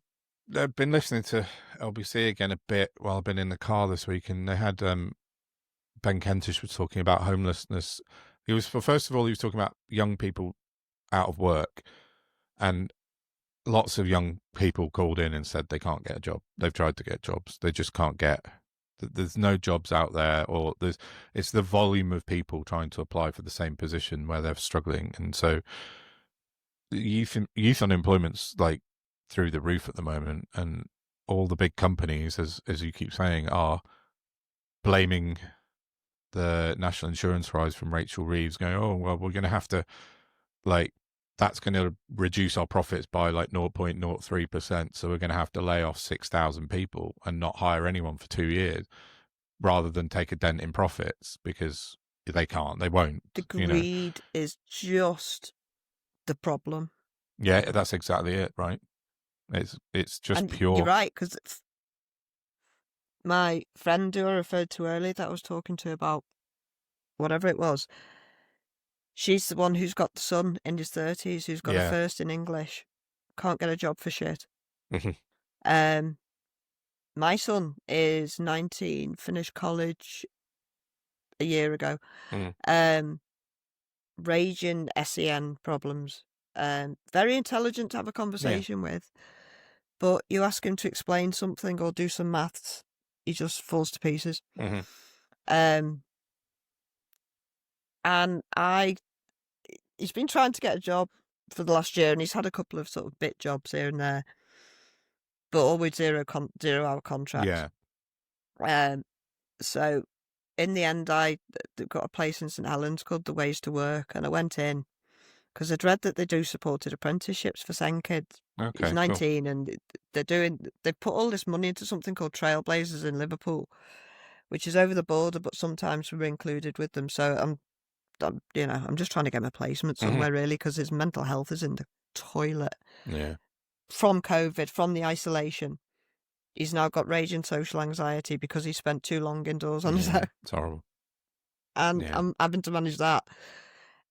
been listening to LBC again a bit while I've been in the car this week, and they had Ben Kentish was talking about homelessness He was, first of all, he was talking about young people out of work, and lots of young people called in and said they can't get a job. They've tried to get jobs, they just can't get. There's no jobs out there, or it's the volume of people trying to apply for the same position where they're struggling, and so youth unemployment's like through the roof at the moment, and all the big companies, as you keep saying, are blaming the national insurance rise from Rachel Reeves, going, oh well, we're going to have to, like, that's going to reduce our profits by like 0.03%, so we're going to have to lay off 6,000 people and not hire anyone for 2 years, rather than take a dent in profits, because they can't, they won't. The greed is just the problem. Yeah, that's exactly it, right? It's just and pure. You're right, because my friend who I referred to earlier that I was talking to about whatever it was, she's the one who's got the son in his 30s who's got a first in English, can't get a job for shit. My son is 19, finished college a year ago. Raging SEN problems. Very intelligent to have a conversation with, but you ask him to explain something or do some maths, he just falls to pieces. And he's been trying to get a job for the last year, and he's had a couple of sort of bit jobs here and there, but always 0 hour contracts. So in the end, I got a place in St Helens called The Ways to Work, and I went in because I'd read that they do supported apprenticeships for SEN kids. Okay, he's 19, cool. And they've put all this money into something called Trailblazers in Liverpool, which is over the border, but sometimes we're included with them. So I'm just trying to get my placement somewhere, really, because his mental health is in the toilet. Yeah. From COVID, from the isolation. He's now got raging social anxiety because he spent too long indoors on his own. It's horrible. And I'm having to manage that.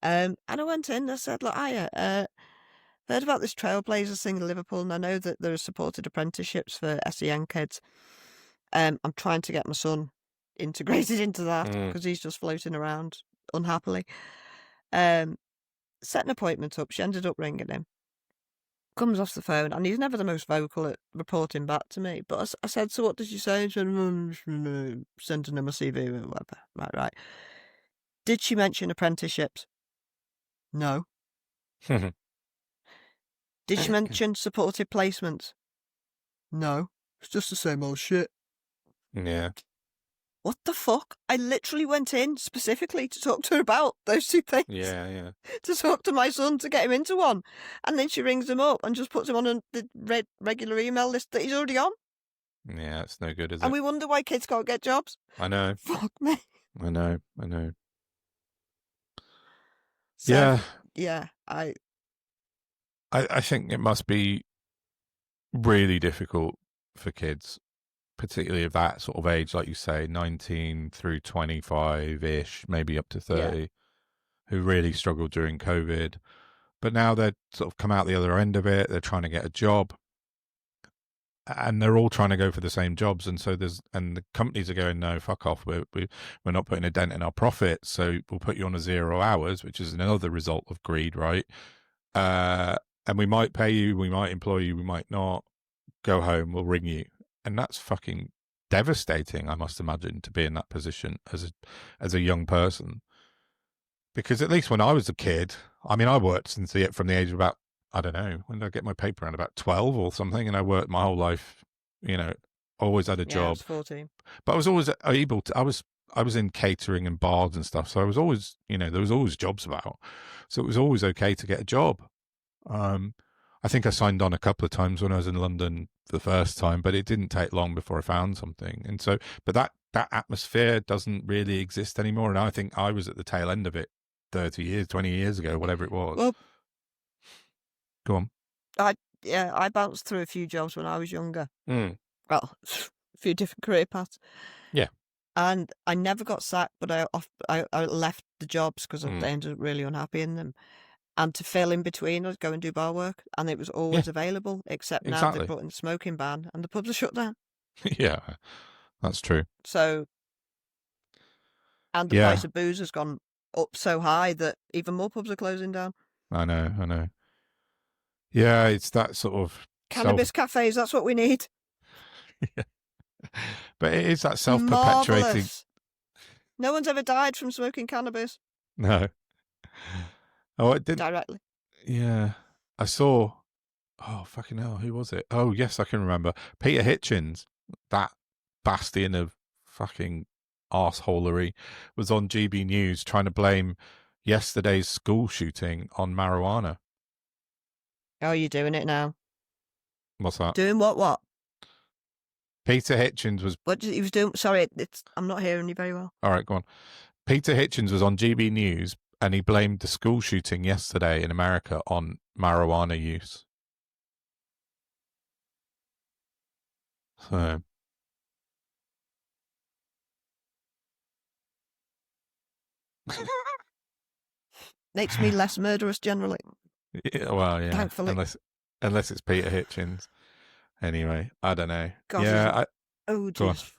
And I went in and I said, look, I heard about this Trailblazers thing in Liverpool, and I know that there are supported apprenticeships for SEN kids. I'm trying to get my son integrated into that because he's just floating around unhappily. Set an appointment up. She ended up ringing him. Comes off the phone, and he's never the most vocal at reporting back to me. But I said, so what did you say? She said, sending him a CV or whatever. Right. Did she mention apprenticeships? No. Did she mention supported placements? No. It's just the same old shit. Yeah. What the fuck? I literally went in specifically to talk to her about those two things. Yeah. To talk to my son to get him into one. And then she rings him up and just puts him on the regular email list that he's already on. Yeah, it's no good, is it? And we wonder why kids can't get jobs. I know. Fuck me. I know. So, yeah. I think it must be really difficult for kids, particularly of that sort of age, like you say, 19 through 25-ish, maybe up to 30, who really struggled during COVID. But now they're sort of come out the other end of it. They're trying to get a job, and they're all trying to go for the same jobs. And so the companies are going, no, fuck off. We're not putting a dent in our profits. So we'll put you on a 0 hours, which is another result of greed, right? And we might pay you, we might employ you, we might not. Go home, we'll ring you. And that's fucking devastating, I must imagine, to be in that position as a young person. Because at least when I was a kid, I mean, I worked from the age of about, I don't know, when did I get my paper? Around about 12 or something, and I worked my whole life, always had a job. I was 14. But I was always able to, I was in catering and bars and stuff, so I was always, there was always jobs about. So it was always okay to get a job. I think I signed on a couple of times when I was in London for the first time, but it didn't take long before I found something. And so, but that atmosphere doesn't really exist anymore. And I think I was at the tail end of it 30 years, 20 years ago, whatever it was. Well, go on. I bounced through a few jobs when I was younger. Well, a few different career paths. Yeah. And I never got sacked, but I left the jobs because I ended up really unhappy in them. And to fill in between, I'd go and do bar work, and it was always available, except now they've brought in the smoking ban, and the pubs are shut down. Yeah, that's true. So, and the price of booze has gone up so high that even more pubs are closing down. I know. Yeah, it's that sort of Cannabis cafes, that's what we need. Yeah. But it is that self-perpetuating. Marvellous. No one's ever died from smoking cannabis. No. Oh, it didn't. Directly. Yeah. I saw. Oh, fucking hell. Who was it? Oh, yes, I can remember. Peter Hitchens, that bastion of fucking arseholery, was on GB News trying to blame yesterday's school shooting on marijuana. Oh, you're doing it now. What's that? Doing what? Peter Hitchens was. What he was doing? Sorry, I'm not hearing you very well. All right, go on. Peter Hitchens was on GB News and he blamed the school shooting yesterday in America on marijuana use. So. Makes me less murderous generally. Yeah, well, yeah. Thankfully. Unless it's Peter Hitchens. Anyway, I don't know. God, yeah. Oh, jeez.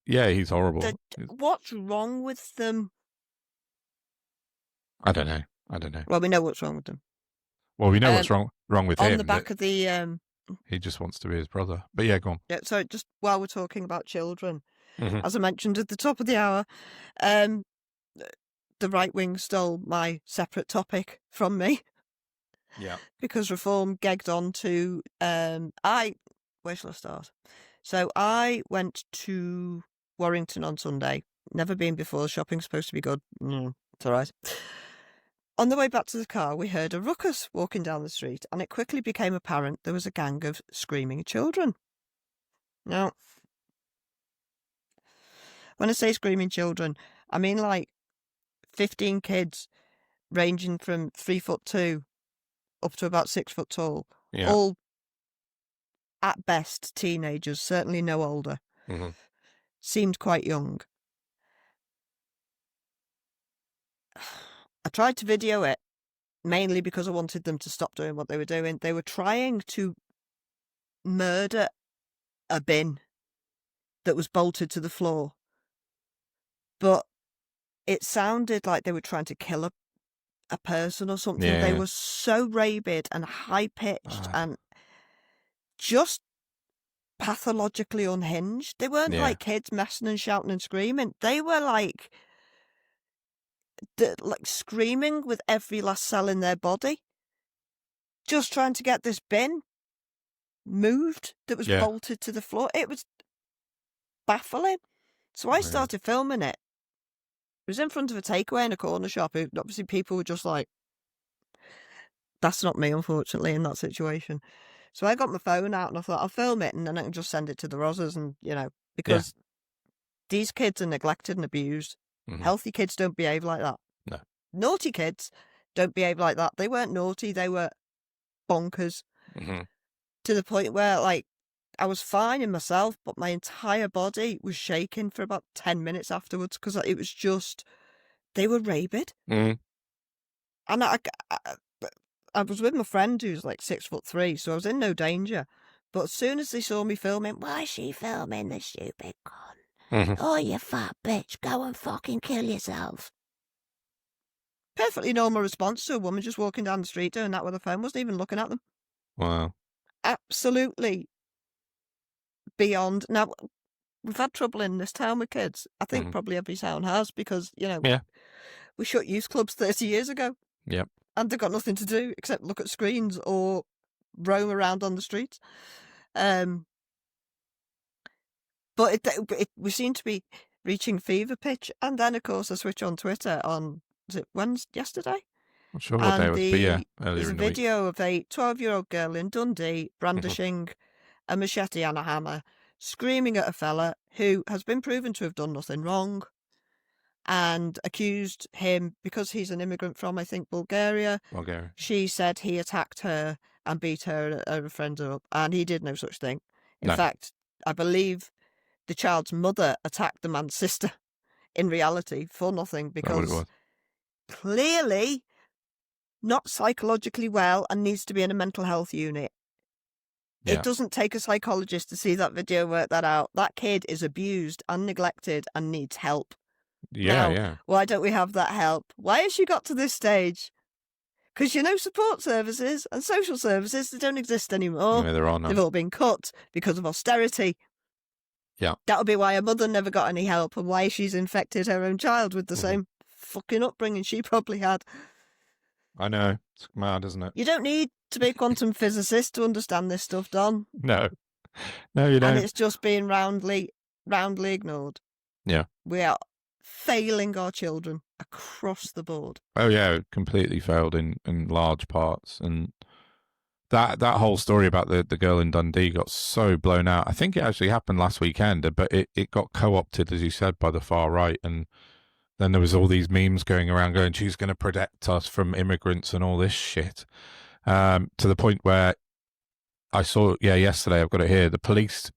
Yeah, he's horrible. What's wrong with them? I don't know. Well, we know what's wrong with them. Well, we know what's wrong with him. On the back of the... he just wants to be his brother. But yeah, go on. Yeah, so just while we're talking about children, Mm-hmm. as I mentioned at the top of the hour, the right wing stole my separate topic from me. Yeah. Because Reform gegged on to... where shall I start? So I went to Warrington on Sunday. Never been before. Shopping's supposed to be good. It's all right. On the way back to the car, we heard a ruckus walking down the street, and it quickly became apparent there was a gang of screaming children. Now, when I say screaming children, I mean like 15 kids ranging from 3'2" up to about 6 foot tall. Yeah. All at best teenagers, certainly no older. Mm-hmm. Seemed quite young. I tried to video it, mainly because I wanted them to stop doing what they were doing. They were trying to murder a bin that was bolted to the floor. But it sounded like they were trying to kill a person or something. Yeah. They were so rabid and high-pitched and just pathologically unhinged. They weren't like kids messing and shouting and screaming. They were like screaming with every last cell in their body, just trying to get this bin moved that was bolted to the floor. It was baffling. So I started filming it. It was in front of a takeaway in a corner shop. Obviously, people were just like, that's not me, unfortunately, in that situation. So I got my phone out and I thought, I'll film it and then I can just send it to the Rozzers and, because these kids are neglected and abused. Mm-hmm. Healthy kids don't behave like that. No. Naughty kids don't behave like that. They weren't naughty. They were bonkers. Mm-hmm. To the point where, I was fine in myself, but my entire body was shaking for about 10 minutes afterwards because it was just, they were rabid. Mm-hmm. And I was with my friend who's 6'3", so I was in no danger. But as soon as they saw me filming, why is she filming, the stupid cunt? Mm-hmm. Oh, you fat bitch, go and fucking kill yourself. Perfectly normal response to a woman just walking down the street doing that with her phone, wasn't even looking at them. Wow. Absolutely beyond. Now, we've had trouble in this town with kids. I think probably every town has because, we shut youth clubs 30 years ago. Yep. And they've got nothing to do except look at screens or roam around on the streets. But we seem to be reaching fever pitch. And then, of course, I switch on Twitter on, was it yesterday? I'm sure what day it was, but yeah, earlier there's a in the week. video of a 12-year-old girl in Dundee brandishing a machete and a hammer, screaming at a fella who has been proven to have done nothing wrong, and accused him, because he's an immigrant from, I think, Bulgaria. She said he attacked her and beat her friend up, and he did no such thing. In fact, I believe the child's mother attacked the man's sister in reality for nothing, because clearly not psychologically well and needs to be in a mental health unit. Yeah. It doesn't take a psychologist to see that video, work that out. That kid is abused and neglected and needs help. Yeah, Now, yeah. why don't we have that help? Why has she got to this stage? Because support services and social services, they don't exist anymore. Yeah, there are none. They've all been cut because of austerity. Yeah. That would be why her mother never got any help and why she's infected her own child with the same fucking upbringing she probably had. I know. It's mad, isn't it? You don't need to be a quantum physicist to understand this stuff, Don. No. No, you don't. And it's just being roundly ignored. Yeah. We are failing our children across the board. Oh yeah, completely failed in large parts. And that whole story about the girl in Dundee got so blown out. I think it actually happened last weekend, but it got co-opted, as you said, by the far right. And then there was all these memes going around going, she's going to protect us from immigrants and all this shit. To the point where I saw, yesterday, I've got it here, the Police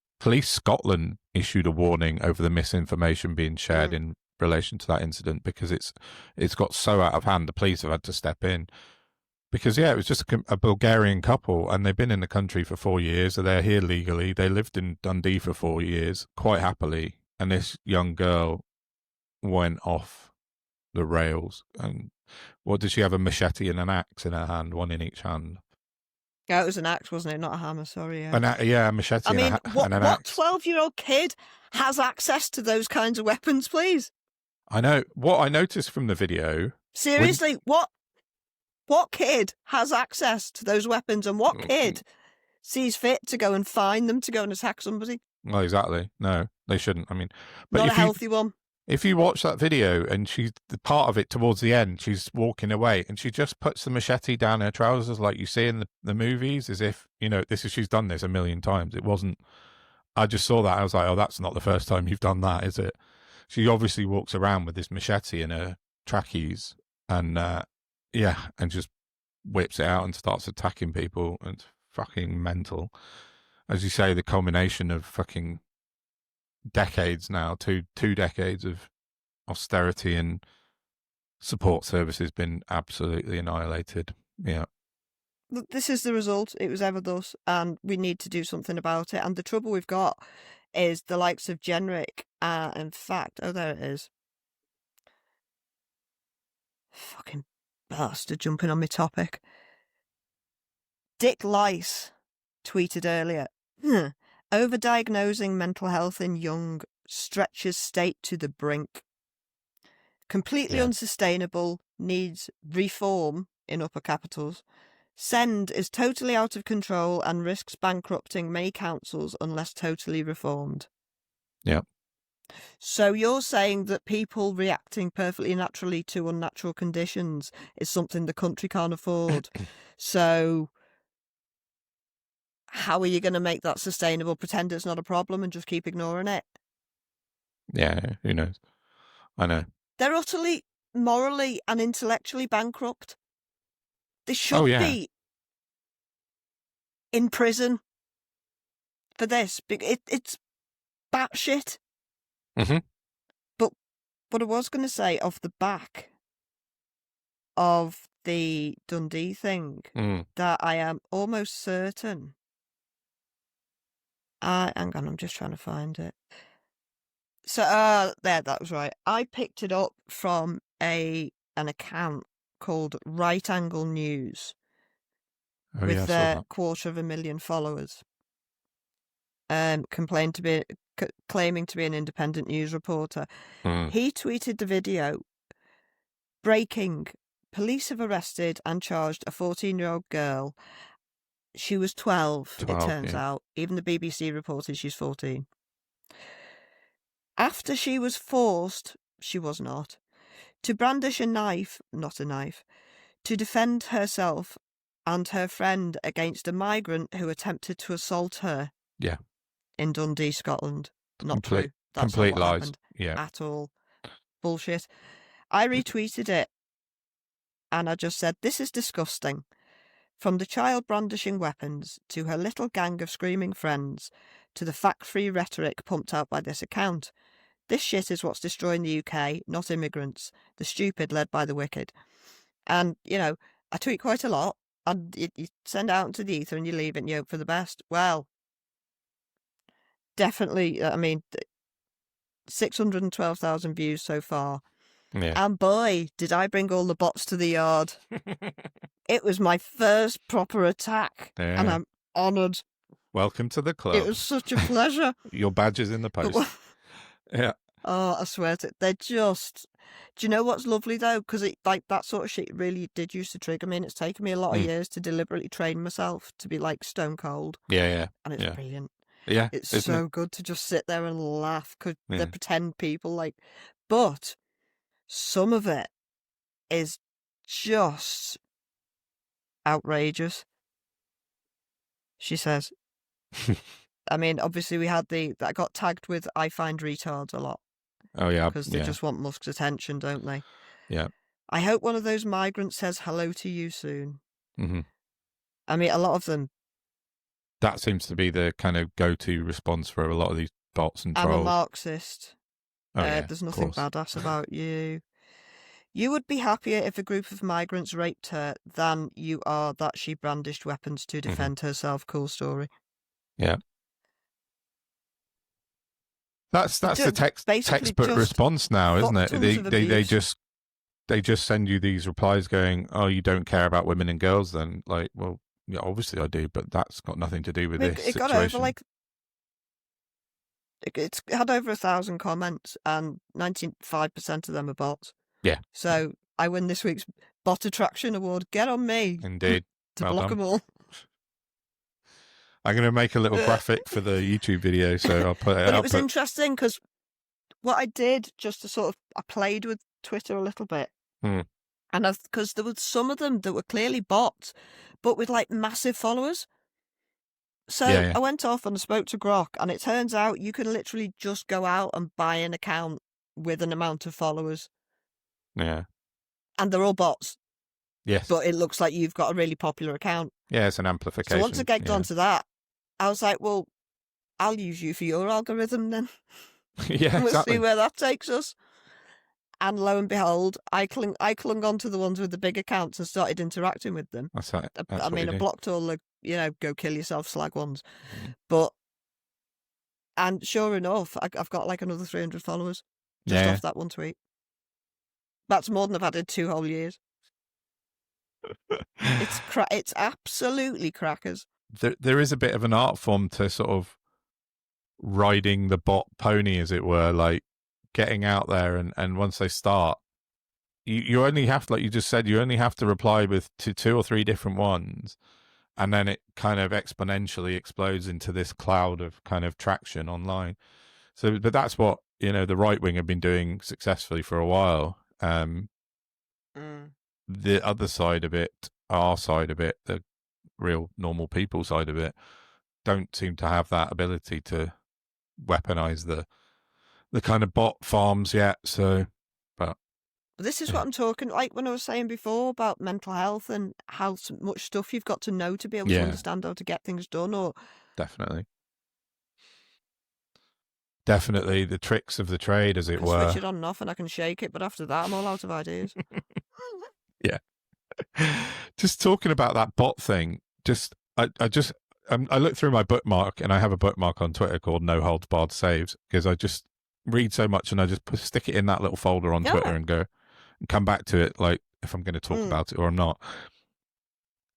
Scotland issued a warning over the misinformation being shared in relation to that incident, because it's got so out of hand. The police have had to step in because it was just a Bulgarian couple, and they've been in the country for 4 years, so they're here legally. They lived in Dundee for 4 years quite happily, and this young girl went off the rails. And what did she have? A machete and an axe in her hand, one in each hand. Yeah, it was an axe, wasn't it? Not a hammer, sorry. A machete I mean, and an axe. What 12-year-old kid has access to those kinds of weapons, please? I know. What I noticed from the video... Seriously, what kid has access to those weapons, and what kid sees fit to go and find them to go and attack somebody? Well, exactly. No, they shouldn't. I mean... But not a healthy one. If you watch that video, and the part of it towards the end, she's walking away and she just puts the machete down her trousers like you see in the movies, as if, she's done this a million times. It wasn't, I just saw that. I was like, oh, that's not the first time you've done that, is it? She obviously walks around with this machete in her trackies and, and just whips it out and starts attacking people. It's fucking mental. As you say, the culmination of fucking decades now, two decades of austerity and support services been absolutely annihilated. Yeah. This is the result. It was ever thus, and we need to do something about it. And the trouble we've got is the likes of Generic. In fact, there it is. Fucking bastard jumping on my topic. Dick Lice tweeted earlier, overdiagnosing mental health in young stretches state to the brink. Completely unsustainable, needs reform, in upper capitals. Send is totally out of control and risks bankrupting many councils unless totally reformed. Yeah. So you're saying that people reacting perfectly naturally to unnatural conditions is something the country can't afford. So how are you going to make that sustainable? Pretend it's not a problem and just keep ignoring it? Yeah, who knows? I know. They're utterly morally and intellectually bankrupt. They should be in prison for this. It's batshit. Mm-hmm. But what I was going to say, off the back of the Dundee thing, that I am almost certain... hang on, I'm just trying to find it. So, there, that was right. I picked it up from an account called Right Angle News with 250,000 followers. Claiming to be an independent news reporter. He tweeted the video. Breaking. Police have arrested and charged a 14-year-old girl. She was 12 it turns out. Even the BBC reported she's 14. After she was forced, she was not, to brandish a knife, not a knife, to defend herself and her friend against a migrant who attempted to assault her. Yeah. In Dundee, Scotland. Not true. That's complete not what lies. happened Yeah. at all. Bullshit. I retweeted it and I just said, this is disgusting. From the child brandishing weapons to her little gang of screaming friends to the fact-free rhetoric pumped out by this account. This shit is what's destroying the UK, not immigrants. The stupid led by the wicked. And, I tweet quite a lot. And you send out into the ether and you leave it and you hope for the best. Well, definitely, 612,000 views so far. Yeah. And boy, did I bring all the bots to the yard. It was my first proper attack, and I'm honoured. Welcome to the club. It was such a pleasure. Your badge is in the post. Yeah. Oh, I swear to they're just... Do you know what's lovely though? Because like that sort of shit really did used to trigger me, and it's taken me a lot of years to deliberately train myself to be like stone cold. Yeah. And it's brilliant. Yeah. It's so good to just sit there and laugh because they're pretend people like... But some of it is just outrageous, she says. I mean, obviously we had that got tagged with "I find retards" a lot. Oh, yeah. Because they just want Musk's attention, don't they? Yeah. I hope one of those migrants says hello to you soon. Mm-hmm. I mean, a lot of them... That seems to be the kind of go-to response for a lot of these bots and trolls. I'm a Marxist. Oh, yeah, There's nothing badass about you. You would be happier if a group of migrants raped her than you are that she brandished weapons to defend herself. Cool story. Yeah. That's the textbook response now, isn't it? They just send you these replies going, "Oh, you don't care about women and girls?" Then, like, well, yeah, obviously I do, but that's got nothing to do with this situation. Got over like... It's had over 1,000 comments, and 95% of them are bots. Yeah. So I win this week's Bot Attraction Award. Get on me. Indeed. To block them all. I'm going to make a little graphic for the YouTube video, so I'll put it But it was interesting because what I did just to sort of... I played with Twitter a little bit. And because there was some of them that were clearly bots, but with like massive followers. So I went off and spoke to Grok, and it turns out you can literally just go out and buy an account with an amount of followers. Yeah. And they're all bots. Yes. But it looks like you've got a really popular account. Yeah, it's an amplification. So once I get onto that, I was like, well, I'll use you for your algorithm then. Yeah, we'll see where that takes us. And lo and behold, I clung on to the ones with the big accounts and started interacting with them. That's right. I blocked all the, go kill yourself slag ones. But, and sure enough, I've got like another 300 followers just off that one tweet. That's more than I've had in 2 whole years. It's absolutely crackers. There is a bit of an art form to sort of riding the bot pony, as it were, like getting out there, and once they start, you only have to, like you just said, you only have to reply to 2 or 3 different ones, and then it kind of exponentially explodes into this cloud of kind of traction online. So, but that's what, the right wing have been doing successfully for a while. The other side of it, our side of it, the real normal people side of it, don't seem to have that ability to weaponize the kind of bot farms yet. So, but this is what I'm talking, like when I was saying before about mental health and how much stuff you've got to know to be able to understand how to get things done. Or definitely the tricks of the trade, as it were. Switch it on and off and I can shake it, but after that I'm all out of ideas. Yeah. Just talking about that bot thing, I looked through my bookmark, and I have a bookmark on Twitter called NoHoldBarred Saves, because I just read so much, and I just stick it in that little folder on Twitter and go and come back to it, like if I'm going to talk about it or I'm not.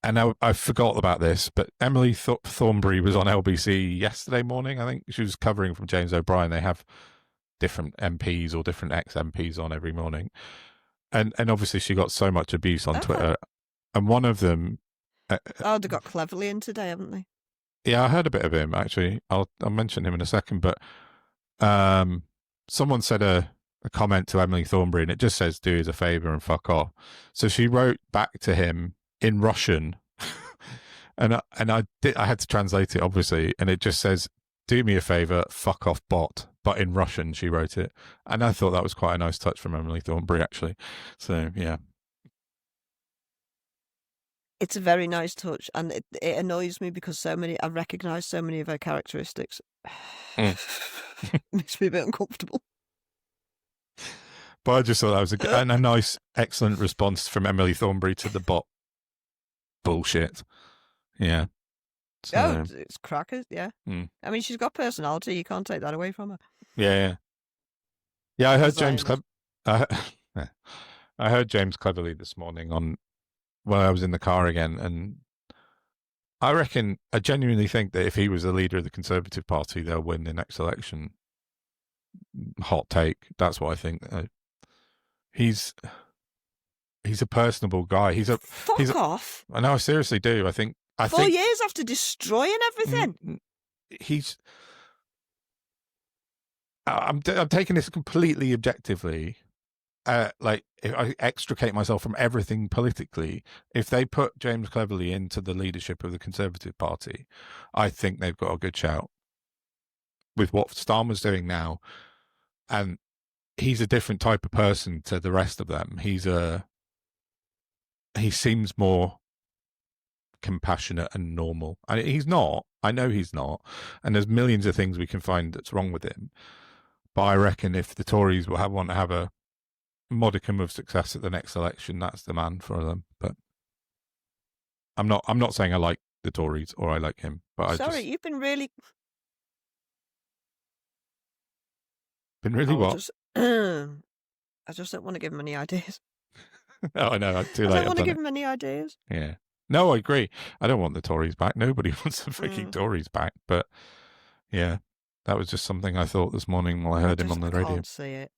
And I forgot about this, but Emily Thornberry was on LBC yesterday morning. I think she was covering from James O'Brien. They have different MPs or different ex-MPs on every morning. And obviously she got so much abuse on Twitter. And one of them... they got Cleverly in today, haven't they? Yeah, I heard a bit of him, actually. I'll mention him in a second. But someone said a comment to Emily Thornberry, and it just says, do us a favour and fuck off. So she wrote back to him in Russian. and I had to translate it, obviously. And it just says, do me a favour, fuck off bot. But in Russian, she wrote it. And I thought that was quite a nice touch from Emily Thornberry, actually. So, yeah. It's a very nice touch, and it annoys me because I recognise so many of her characteristics. Makes me a bit uncomfortable. But I just thought that was a nice, excellent response from Emily Thornberry to the bot bullshit. Yeah. So, it's crackers, yeah. I mean, she's got personality. You can't take that away from her. Yeah. Yeah, I heard designed. I heard James Cleverly this morning on when I was in the car again, and I genuinely think that if he was the leader of the Conservative Party, they'll win the next election. Hot take. That's what I think. He's a personable guy. Fuck off. I know. I seriously do. I 4 think years after destroying everything. he's. I'm taking this completely objectively. Like if I extricate myself from everything politically, if they put James Cleverly into the leadership of the Conservative Party, I think they've got a good shout. With what Starmer's doing now, and he's a different type of person to the rest of them. He seems more compassionate and normal. And he's not. I know he's not. And there's millions of things we can find that's wrong with him. But I reckon if the Tories want to have a modicum of success at the next election, that's the man for them. But I'm not saying I like the Tories or I like him. But you've been really what? I just don't want to give him any ideas. Oh, I know. Too late. I don't want to give him any ideas. Yeah. No, I agree. I don't want the Tories back. Nobody wants the fucking Tories back. But yeah, that was just something I thought this morning while I heard him on the radio. I can't see it.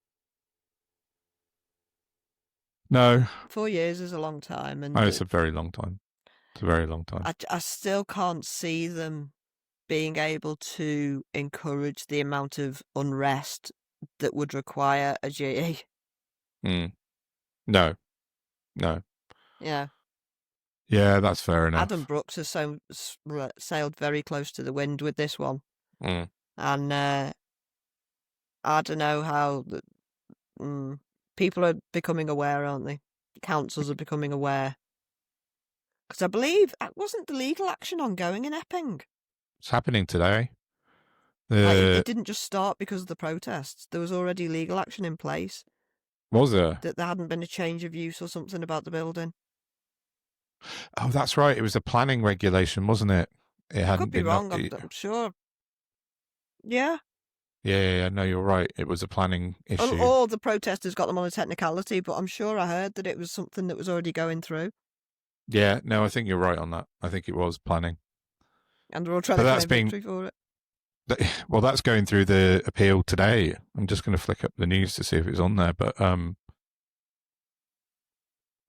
No. 4 years is a long time. And it's a very long time. It's a very long time. I still can't see them being able to encourage the amount of unrest that would require a GE. No. Yeah. Yeah, that's fair enough. Adam Brooks has sailed very close to the wind with this one. And I don't know how people are becoming aware, aren't they? Councils are becoming aware. Because I believe, wasn't the legal action ongoing in Epping? It's happening today. It didn't just start because of the protests. There was already legal action in place. Was there? That there hadn't been a change of use or something about the building. Oh, that's right. It was a planning regulation, wasn't it? It hadn't been. Could be wrong, I'm sure. Yeah. Yeah. No, you're right. It was a planning issue. Or the protesters got them on a technicality, but I'm sure I heard that it was something that was already going through. Yeah, no, I think you're right on that. I think it was planning. And they're all trying to claim victory for it. Well, that's going through the appeal today. I'm just going to flick up the news to see if it's on there. But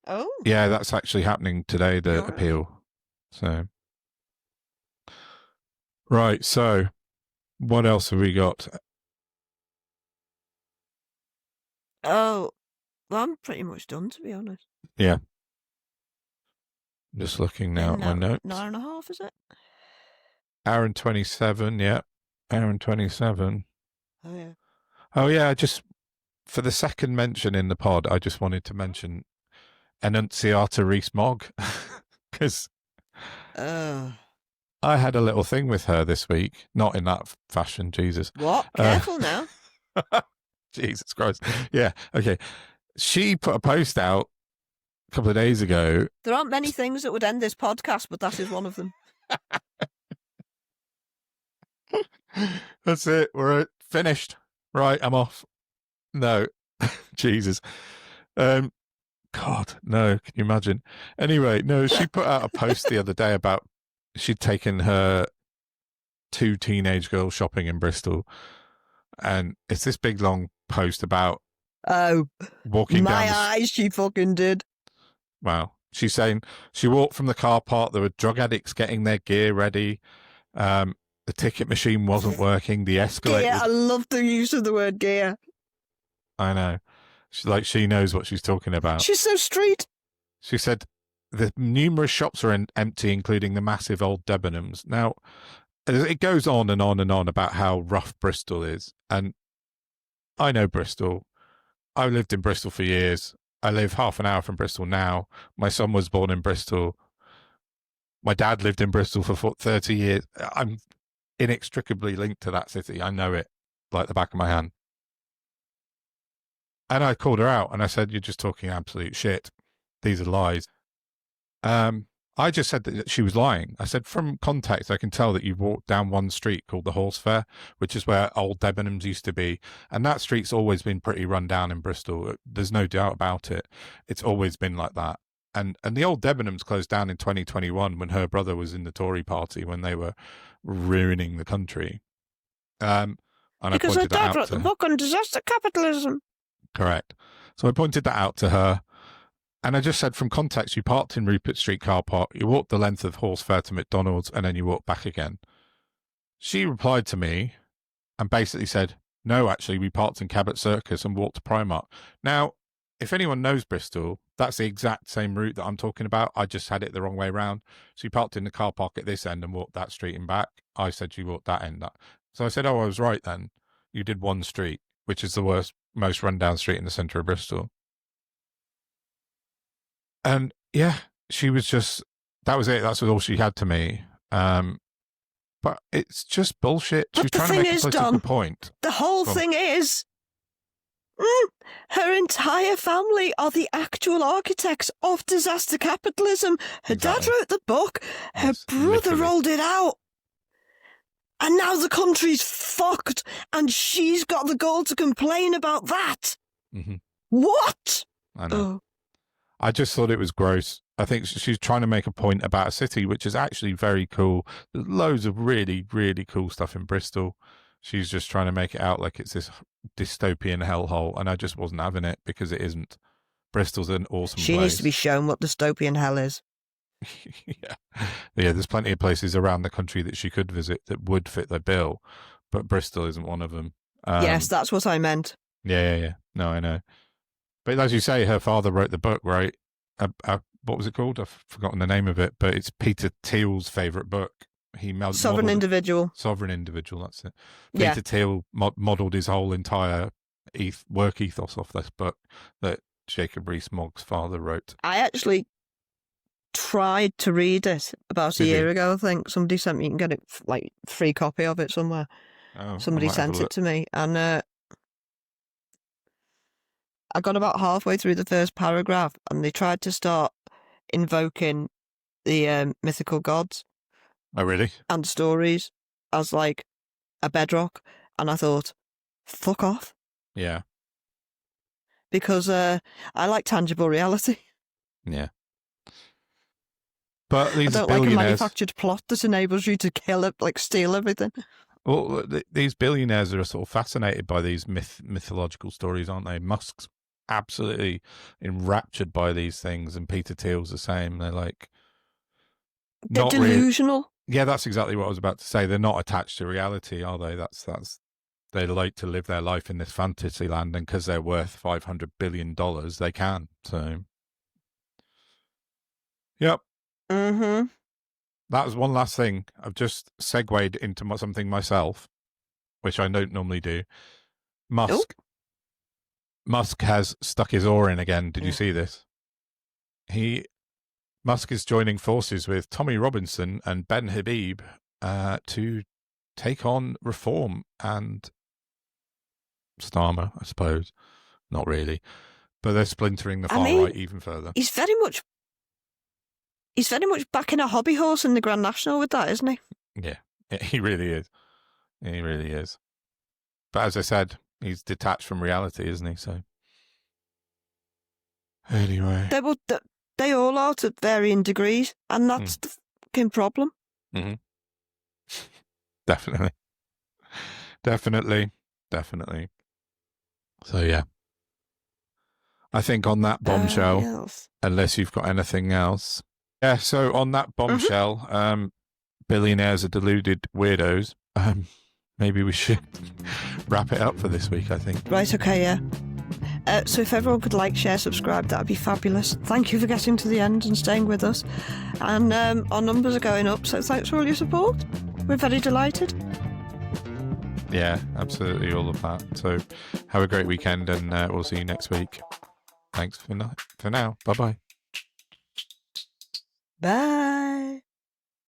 oh, yeah, that's actually happening today. The appeal. So right. So what else have we got? Oh, well, I'm pretty much done, to be honest. Yeah. Just looking now at my notes. 9.5, is it? Hour and 27. Yeah. Hour and 27. Oh, yeah. Oh, yeah. Just for the second mention in the pod, I just wanted to mention Enunciata Rees-Mogg because I had a little thing with her this week. Not in that fashion, Jesus. What? Careful now. Jesus Christ. Yeah. Okay. She put a post out a couple of days ago. There aren't many things that would end this podcast, but that is one of them. That's it. We're finished. Right. I'm off. No. Jesus. God, no. Can you imagine? Anyway, no, she put out a post the other day about she'd taken her 2 teenage girls shopping in Bristol. And it's this big long post about walking down my eyes, she fucking did. Wow. She's saying she walked from the car park. There were drug addicts getting their gear ready. The ticket machine wasn't working. The escalator. Yeah, I love the use of the word gear. I know. She knows what she's talking about. She's so street. She said the numerous shops are empty, including the massive old Debenhams. Now, it goes on and on and on about how rough Bristol is. And I know Bristol. I lived in Bristol for years. I live half an hour from Bristol now. My son was born in Bristol. My dad lived in Bristol for 30 years. I'm inextricably linked to that city. I know it like the back of my hand. And I called her out and I said, "You're just talking absolute shit. These are lies." I just said that she was lying. I said, from context, I can tell that you've walked down one street called the Horse Fair, which is where old Debenhams used to be. And that street's always been pretty run down in Bristol. There's no doubt about it. It's always been like that. And the old Debenhams closed down in 2021 when her brother was in the Tory party, when they were ruining the country. And because her dad wrote the book on disaster capitalism. Correct. So I pointed that out to her. And I just said, from context, you parked in Rupert Street car park, you walked the length of Horse Fair to McDonald's, and then you walked back again. She replied to me and basically said, no, actually, we parked in Cabot Circus and walked to Primark. Now, if anyone knows Bristol, that's the exact same route that I'm talking about. I just had it the wrong way around. So you parked in the car park at this end and walked that street and back. I said you walked that end. So I said, oh, I was right then. You did one street, which is the most rundown street in the centre of Bristol. And yeah, she was just, that was it. That's all she had to me. But it's just bullshit. She's trying to make a political point. The whole thing is, her entire family are the actual architects of disaster capitalism. Her dad wrote the book. Her brother rolled it out. And now the country's fucked. And she's got the gall to complain about that. Mm-hmm. What? I know. I just thought it was gross. I think she's trying to make a point about a city, which is actually very cool. There's loads of really, really cool stuff in Bristol. She's just trying to make it out like it's this dystopian hellhole, and I just wasn't having it, because it isn't. Bristol's an awesome place. She needs to be shown what dystopian hell is. Yeah, there's plenty of places around the country that she could visit that would fit the bill, but Bristol isn't one of them. Yes, that's what I meant. Yeah. No, I know. But as you say, her father wrote the book, right? What was it called? I've forgotten the name of it, but it's Peter Thiel's favourite book. Sovereign Individual. Sovereign Individual, that's it. Peter Thiel modelled his whole entire work ethos off this book that Jacob Rees-Mogg's father wrote. I actually tried to read it about a year ago, I think. Somebody sent me, you can get it, like, free copy of it somewhere. Oh, somebody sent it to me, and I got about halfway through the first paragraph, and they tried to start invoking the mythical gods. Oh, really? And stories as, like, a bedrock. And I thought, fuck off. Yeah. Because I like tangible reality. Yeah. But these I don't billionaires... like a manufactured plot that enables you to kill it, like steal everything. Well, these billionaires are sort of fascinated by these mythological stories, aren't they? Musk's absolutely enraptured by these things, and Peter Thiel's the same. They're like... They're delusional. Yeah, that's exactly what I was about to say. They're not attached to reality, are they? They like to live their life in this fantasy land, and because they're worth $500 billion, they can. So, yep. Mm-hmm. That was one last thing. I've just segued into something myself, which I don't normally do. Musk has stuck his oar in again. Did you see this? Musk is joining forces with Tommy Robinson and Ben Habib to take on Reform and Starmer, I suppose. Not really. But they're splintering the far right even further. He's very much backing a hobby horse in the Grand National with that, isn't he? Yeah, he really is. He really is. But as I said, he's detached from reality, isn't he? So, anyway. They all are to varying degrees, and that's the fucking problem. Mm-hmm. Definitely. So, yeah. I think on that bombshell, yes. Unless you've got anything else. Yeah, so on that bombshell, billionaires are deluded weirdos. Maybe we should wrap it up for this week, I think. Right, okay, yeah. So if everyone could like, share, subscribe, that'd be fabulous. Thank you for getting to the end and staying with us. And our numbers are going up, so thanks for all your support. We're very delighted. Yeah, absolutely, all of that. So have a great weekend, and we'll see you next week. Thanks for now. Bye-bye. Bye.